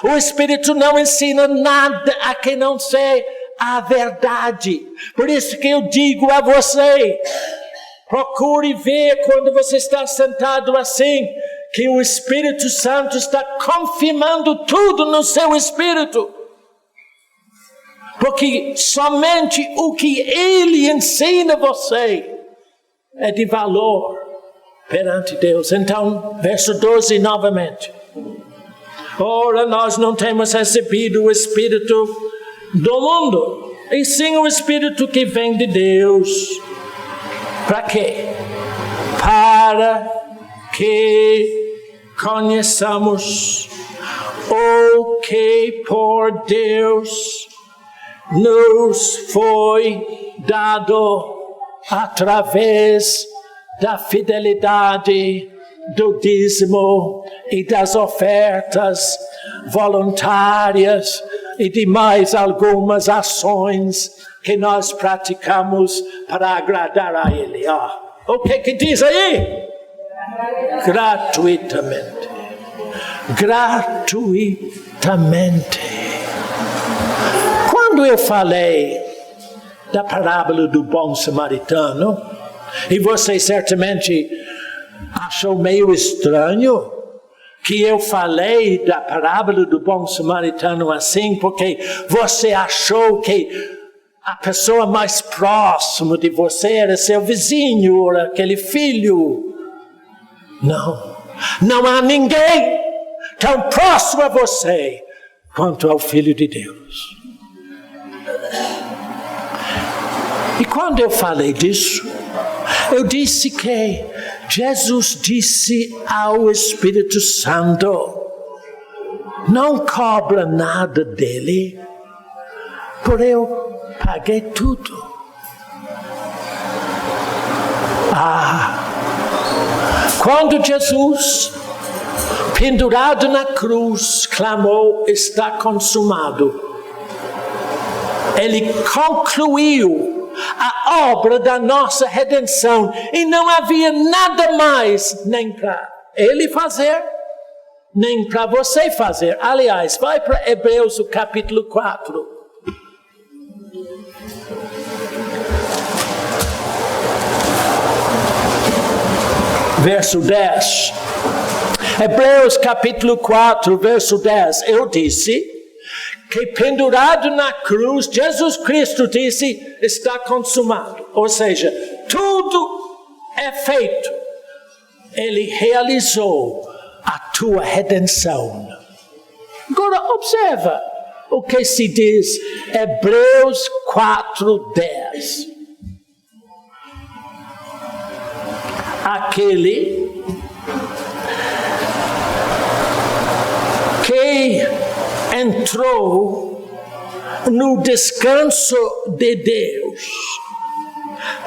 O Espírito não ensina nada a quem não ser a verdade. Por isso que eu digo a você, procure ver quando você está sentado assim, que o Espírito Santo está confirmando tudo no seu espírito. Porque somente o que Ele ensina você é de valor perante Deus. Então, verso 12 novamente. Ora, nós não temos recebido o Espírito do mundo, e sim o Espírito que vem de Deus. Para quê? Para que conheçamos o que por Deus nos foi dado através da fidelidade do dízimo e das ofertas voluntárias e de mais algumas ações que nós praticamos para agradar a Ele. O que diz aí? Gratuitamente. Gratuitamente. Quando eu falei da parábola do bom samaritano, e você certamente achou meio estranho que eu falei da parábola do bom samaritano assim, porque você achou que a pessoa mais próxima de você era seu vizinho, ou aquele filho. Não há ninguém tão próximo a você quanto ao Filho de Deus. E quando eu falei disso, eu disse que Jesus disse ao Espírito Santo, não cobra nada dele, por eu paguei tudo. Quando Jesus, pendurado na cruz, clamou, está consumado, ele concluiu a obra da nossa redenção, e não havia nada mais, nem para ele fazer, nem para você fazer. Aliás, vai para Hebreus, o capítulo 4. Verso 10. Hebreus capítulo 4, verso 10. Eu disse que pendurado na cruz, Jesus Cristo disse, está consumado. Ou seja, tudo é feito. Ele realizou a tua redenção. Agora observa o que se diz Hebreus 4, 10. Aquele que entrou no descanso de Deus,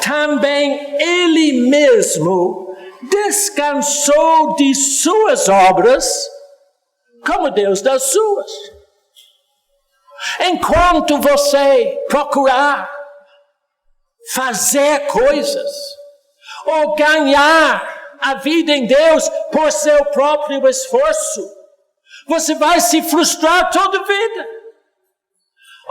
também ele mesmo descansou de suas obras, como Deus das suas. Enquanto você procurar fazer coisas, ou ganhar a vida em Deus por seu próprio esforço, você vai se frustrar toda a vida.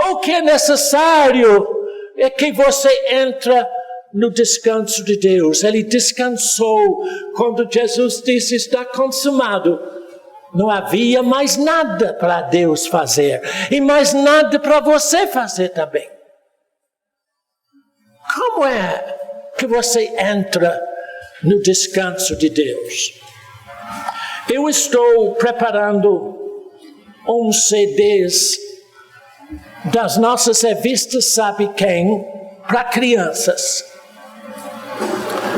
O que é necessário é que você entre no descanso de Deus. Ele descansou quando Jesus disse, está consumado. Não havia mais nada para Deus fazer, e mais nada para você fazer também. Como é que você entra no descanso de Deus? Eu estou preparando uns CDs das nossas revistas Sabe Quem para crianças.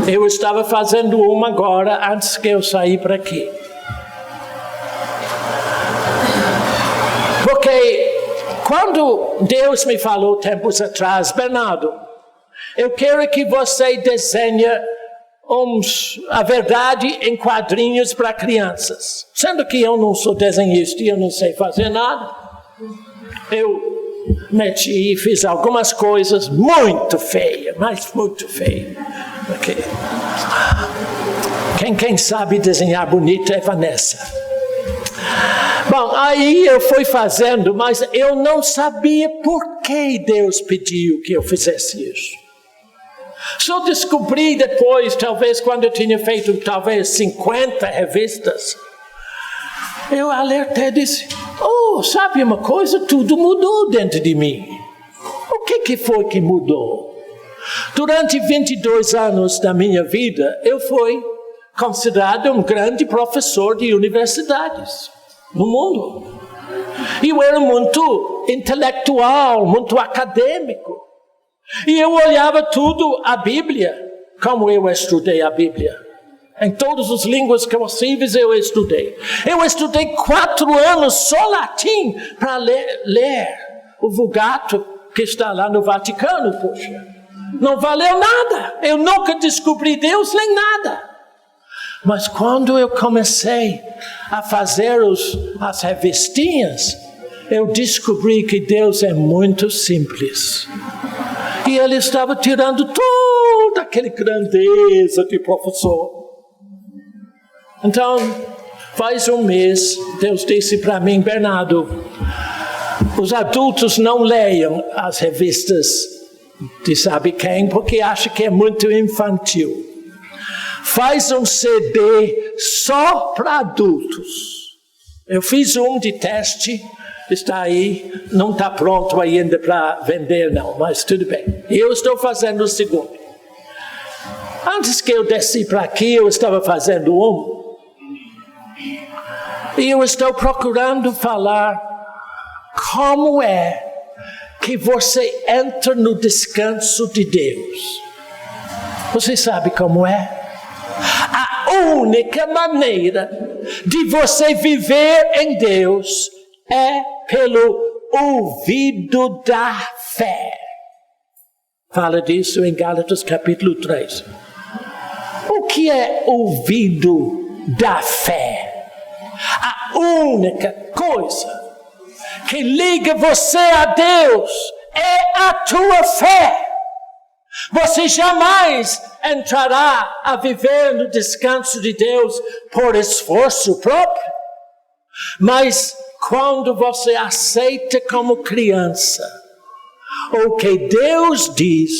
Eu estava fazendo uma agora antes que eu sair para aqui. Porque quando Deus me falou tempos atrás, Bernardo, eu quero que você desenhe a verdade em quadrinhos para crianças. Sendo que eu não sou desenhista e eu não sei fazer nada, eu meti e fiz algumas coisas muito feias, mas muito feias. Okay. Quem sabe desenhar bonito é Vanessa. Bom, aí eu fui fazendo, mas eu não sabia por que Deus pediu que eu fizesse isso. Só descobri depois, talvez quando eu tinha feito talvez 50 revistas, eu alertei e disse, sabe uma coisa? Tudo mudou dentro de mim. O que foi que mudou? Durante 22 anos da minha vida, eu fui considerado um grande professor de universidades no mundo. Eu era muito intelectual, muito acadêmico. E eu olhava tudo, a Bíblia, como eu estudei a Bíblia. Em todas as línguas possíveis eu estudei. Eu estudei 4 anos só latim para ler o Vulgata que está lá no Vaticano, poxa. Não valeu nada. Eu nunca descobri Deus nem nada. Mas quando eu comecei a fazer as revistinhas, eu descobri que Deus é muito simples. E ele estava tirando toda aquela grandeza de professor. Então, faz um mês, Deus disse para mim, Bernardo, os adultos não leiam as revistas de sabe quem, porque acha que é muito infantil. Faz um CD só para adultos. Eu fiz um de teste, está aí, não está pronto ainda para vender não, mas tudo bem. Eu estou fazendo o segundo. Antes que eu desci para aqui, eu estava fazendo um. E eu estou procurando falar como é que você entra no descanso de Deus. Você sabe como é? A única maneira de você viver em Deus é pelo ouvido da fé. Fala disso em Gálatas capítulo 3. O que é ouvido da fé? A única coisa que liga você a Deus é a tua fé. Você jamais entrará a viver no descanso de Deus por esforço próprio. Mas quando você aceita como criança o que Deus diz,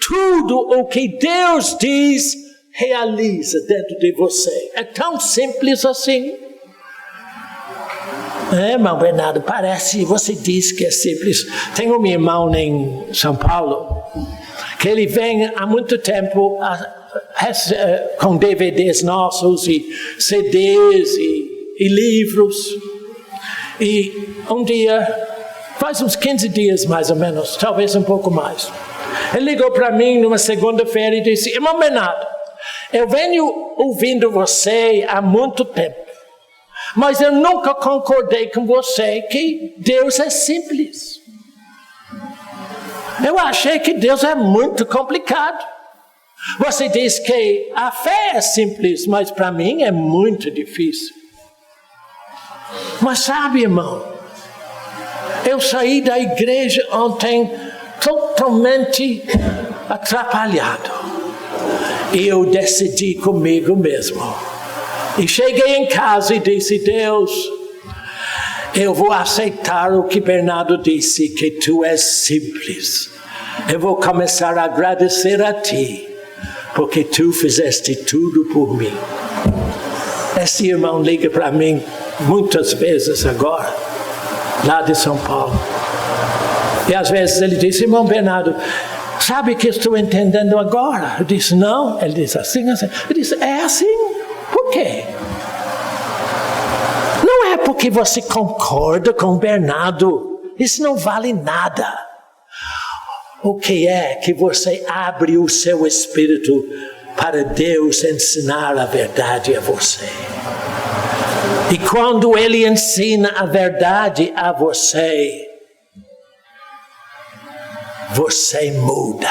tudo o que Deus diz realiza dentro de você. É tão simples assim. Irmão Bernardo, parece, você diz que é simples. Tem um irmão em São Paulo, que ele vem há muito tempo com DVDs nossos e CDs e livros. E um dia, faz uns 15 dias mais ou menos, talvez um pouco mais, ele ligou para mim numa segunda-feira e disse: irmão Bernardo, eu venho ouvindo você há muito tempo, mas eu nunca concordei com você que Deus é simples. Eu achei que Deus é muito complicado. Você diz que a fé é simples, mas para mim é muito difícil. Mas sabe, irmão, eu saí da igreja ontem totalmente atrapalhado. E eu decidi comigo mesmo. E cheguei em casa e disse: Deus, eu vou aceitar o que Bernardo disse, que tu és simples. Eu vou começar a agradecer a ti, porque tu fizeste tudo por mim. Esse irmão liga para mim muitas vezes agora, lá de São Paulo. E às vezes ele diz: irmão Bernardo, sabe que estou entendendo agora? Eu disse: não. Ele diz assim. Eu disse: é assim? Por quê? Não é porque você concorda com Bernardo. Isso não vale nada. O que é que você abre o seu espírito para Deus ensinar a verdade a você? E quando Ele ensina a verdade a você, você muda.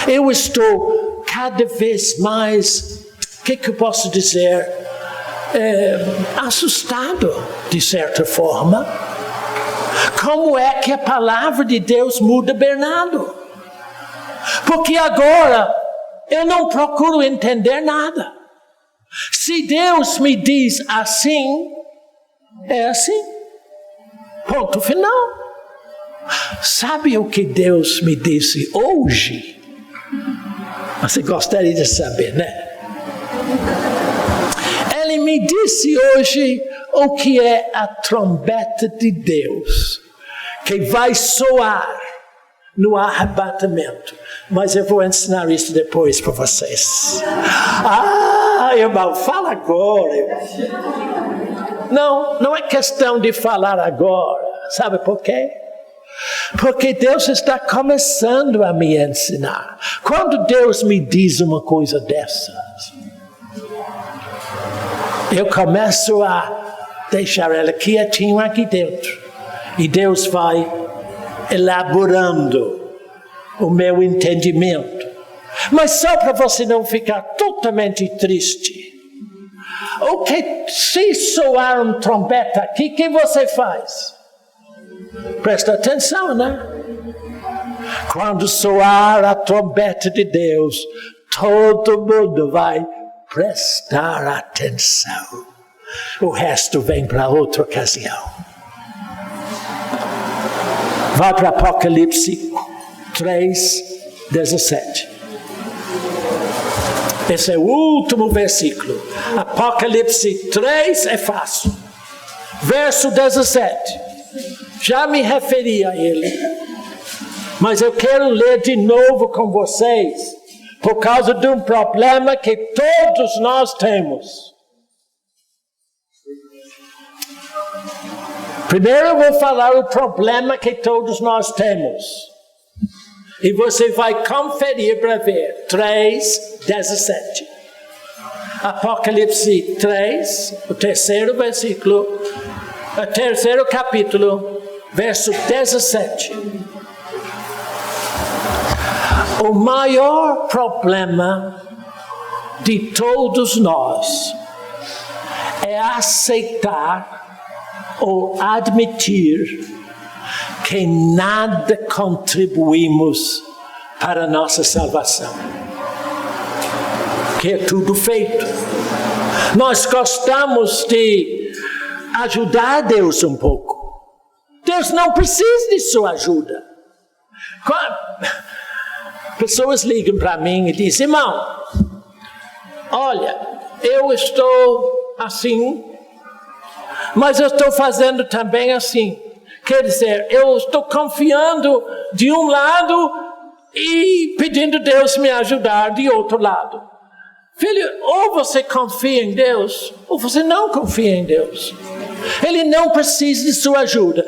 Eu estou cada vez mais, o que eu posso dizer, assustado, de certa forma. Como é que a palavra de Deus muda Bernardo? Porque agora eu não procuro entender nada. Se Deus me diz assim, é assim. Ponto final. Sabe o que Deus me disse hoje? Você gostaria de saber, né? Ele me disse hoje o que é a trombeta de Deus, que vai soar no arrebatamento. Mas eu vou ensinar isso depois para vocês. Irmão, fala agora. Não é questão de falar agora. Sabe por quê? Porque Deus está começando a me ensinar. Quando Deus me diz uma coisa dessas, eu começo a deixar ela quietinho aqui dentro. E Deus vai elaborando o meu entendimento. Mas só para você não ficar totalmente triste. O que se soar um trombeta aqui, o que você faz? Presta atenção, né? Quando soar a trombeta de Deus, todo mundo vai prestar atenção. O resto vem para outra ocasião. Vai para Apocalipse 3:17. Esse é o último versículo. Apocalipse 3 é fácil. Verso 17. Já me referi a ele, mas eu quero ler de novo com vocês, por causa de um problema que todos nós temos. Primeiro eu vou falar o problema que todos nós temos. E você vai conferir para ver. 3:17. Apocalipse 3, o terceiro versículo, o terceiro capítulo, verso 17. O maior problema de todos nós é aceitar ou admitir que nada contribuímos para a nossa salvação. Que é tudo feito. Nós gostamos de ajudar Deus um pouco. Deus não precisa de sua ajuda. Pessoas ligam para mim e dizem: irmão, olha, eu estou assim, mas eu estou fazendo também assim. Quer dizer, eu estou confiando de um lado e pedindo Deus me ajudar de outro lado. Filho, ou você confia em Deus, ou você não confia em Deus. Ele não precisa de sua ajuda.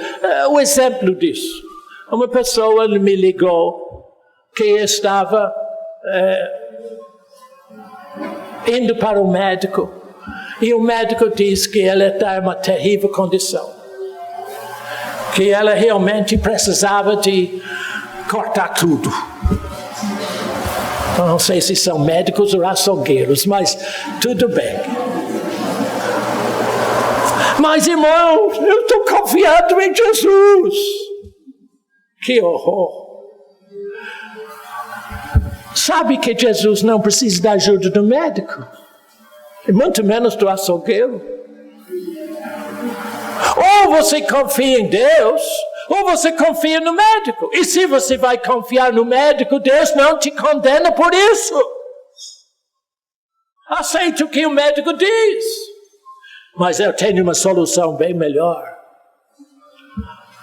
O exemplo disso. Uma pessoa me ligou que estava indo para o médico. E o médico disse que ela está em uma terrível condição. Que ela realmente precisava de cortar tudo. Não sei se são médicos ou açougueiros, mas tudo bem. Mas, irmãos, eu estou confiando em Jesus. Que horror. Sabe que Jesus não precisa da ajuda do médico? E muito menos do açougueiro. Ou você confia em Deus, ou você confia no médico. E se você vai confiar no médico, Deus não te condena por isso. Aceite o que o médico diz. Mas eu tenho uma solução bem melhor.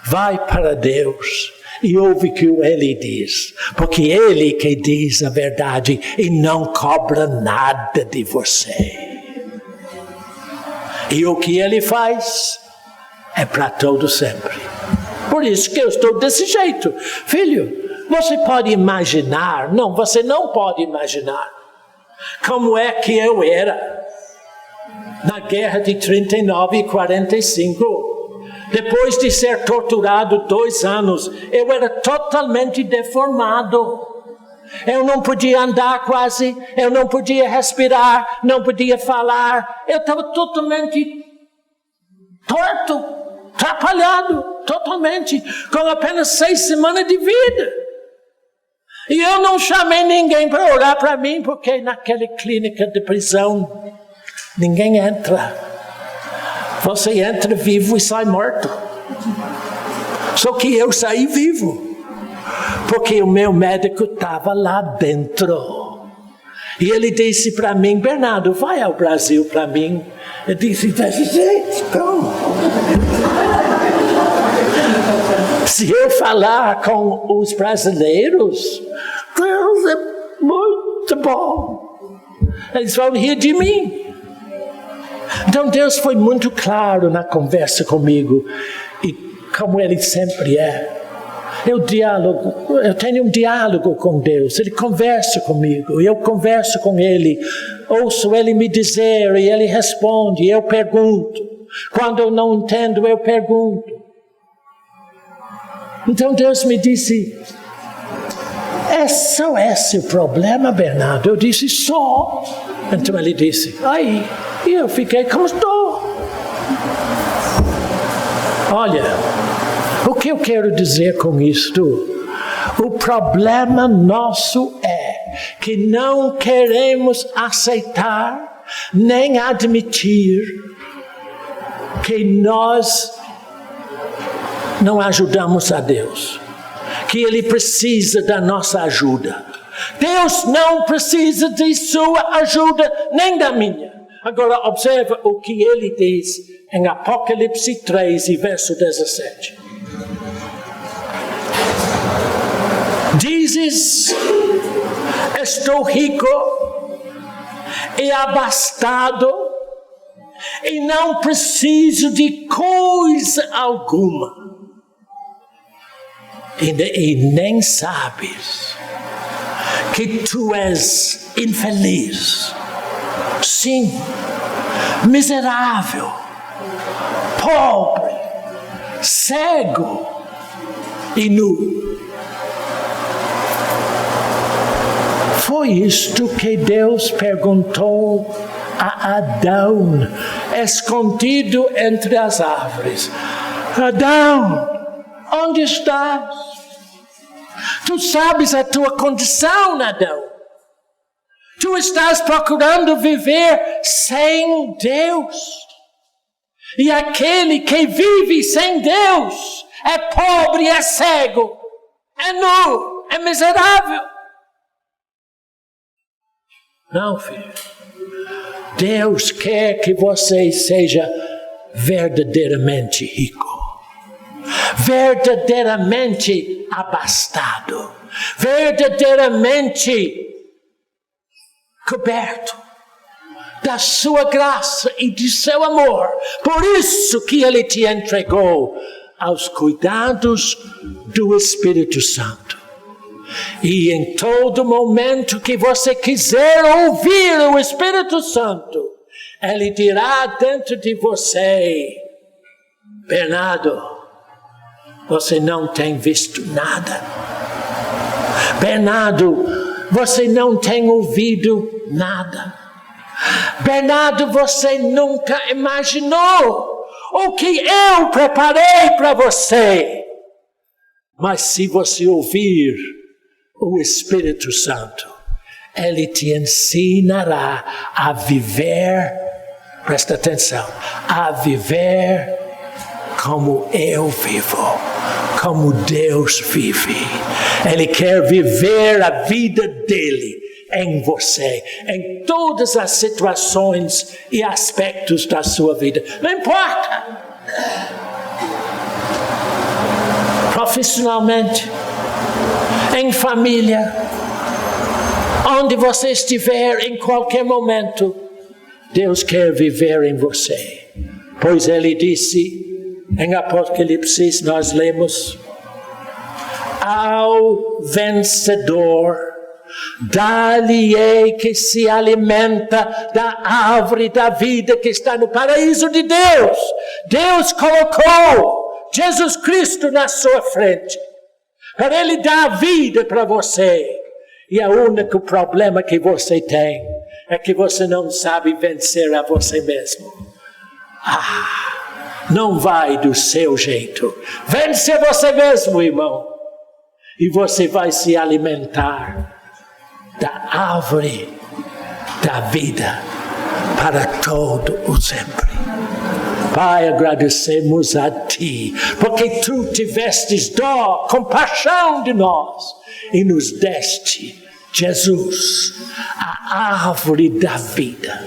Vai para Deus e ouve o que Ele diz. Porque Ele que diz a verdade e não cobra nada de você. E o que Ele faz é para todo sempre. Por isso que eu estou desse jeito. Filho, você pode imaginar, não, você não pode imaginar como é que eu era na guerra de 39 e 45. Depois de ser torturado 2 anos, eu era totalmente deformado. Eu não podia andar quase, eu não podia respirar, não podia falar. Eu estava totalmente torto. Atrapalhado totalmente, com apenas 6 semanas de vida. E eu não chamei ninguém para orar para mim, porque naquela clínica de prisão, ninguém entra. Você entra vivo e sai morto. Só que eu saí vivo, porque o meu médico estava lá dentro. E ele disse para mim: Bernardo, vai ao Brasil para mim. Eu disse: desse jeito, como? Se eu falar com os brasileiros, Deus é muito bom. Eles vão rir de mim. Então Deus foi muito claro na conversa comigo. E como Ele sempre é. Eu tenho um diálogo com Deus. Ele conversa comigo. Eu converso com Ele. Ouço Ele me dizer e Ele responde. Eu pergunto. Quando eu não entendo, eu pergunto. Então Deus me disse: é só esse o problema, Bernardo? Eu disse: só. Então Ele disse: aí. E eu fiquei como estou. Olha, o que eu quero dizer com isto? O problema nosso é que não queremos aceitar nem admitir que nós não ajudamos a Deus. que Ele precisa da nossa ajuda. Deus não precisa de sua ajuda, nem da minha. Agora observa o que Ele diz em Apocalipse 3 e verso 17. Dizes, estou rico e abastado e não preciso de coisa alguma. E nem sabes que tu és infeliz, sim, miserável, pobre, cego e nu. Foi isto que Deus perguntou a Adão, escondido entre as árvores. Adão, onde estás? Tu sabes a tua condição, Adão. Tu estás procurando viver sem Deus. E aquele que vive sem Deus é pobre, é cego, é nu, é miserável. Não, filho. Deus quer que você seja verdadeiramente rico, verdadeiramente abastado, verdadeiramente coberto da sua graça e de seu amor. Por isso que Ele te entregou aos cuidados do Espírito Santo. E em todo momento que você quiser ouvir o Espírito Santo, Ele dirá dentro de você: Bernardo, você não tem visto nada. Bernardo, você não tem ouvido nada. Bernardo, você nunca imaginou o que eu preparei para você. Mas se você ouvir o Espírito Santo, Ele te ensinará a viver, presta atenção, a viver como eu vivo, como Deus vive. Ele quer viver a vida dele em você, em todas as situações e aspectos da sua vida. Não importa. Profissionalmente, em família, onde você estiver, em qualquer momento, Deus quer viver em você. Pois Ele disse em Apocalipse, nós lemos: ao vencedor dar-lhe-ei que se alimenta da árvore da vida que está no paraíso de Deus. Deus colocou Jesus Cristo na sua frente para Ele dar vida para você. E o único problema que você tem é que você não sabe vencer a você mesmo. Não vai do seu jeito. Vence você mesmo, irmão. E você vai se alimentar da árvore da vida para todo o sempre. Pai, agradecemos a Ti, porque Tu tivestes dó, compaixão de nós e nos deste Jesus, a árvore da vida,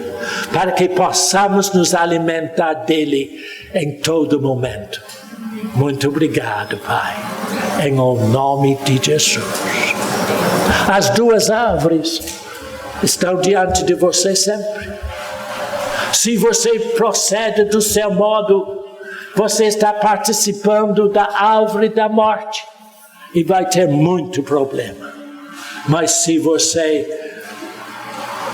para que possamos nos alimentar dele em todo momento. Muito obrigado, Pai, em nome de Jesus. As duas árvores estão diante de você sempre. Se você procede do seu modo, você está participando da árvore da morte e vai ter muito problema. Mas se você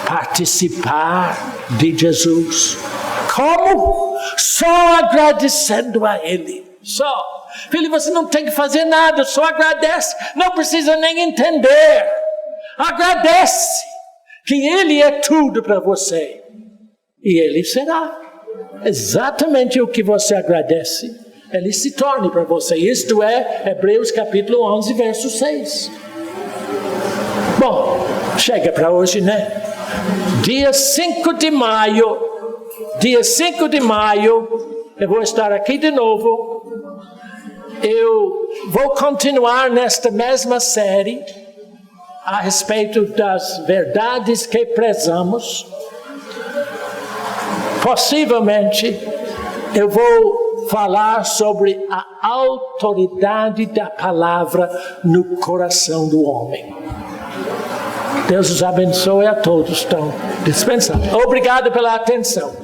participar de Jesus, como? Só agradecendo a Ele. Só. Filho, você não tem que fazer nada, só agradece. Não precisa nem entender. Agradece que Ele é tudo para você. E Ele será exatamente o que você agradece. Ele se torne para você. Isto é Hebreus capítulo 11, verso 6. Bom, chega para hoje, né? Dia 5 de maio, eu vou estar aqui de novo. eu vou continuar nesta mesma série a respeito das verdades que prezamos. Possivelmente, eu vou falar sobre a autoridade da palavra no coração do homem. Deus os abençoe a todos, estão dispensados. Obrigado pela atenção.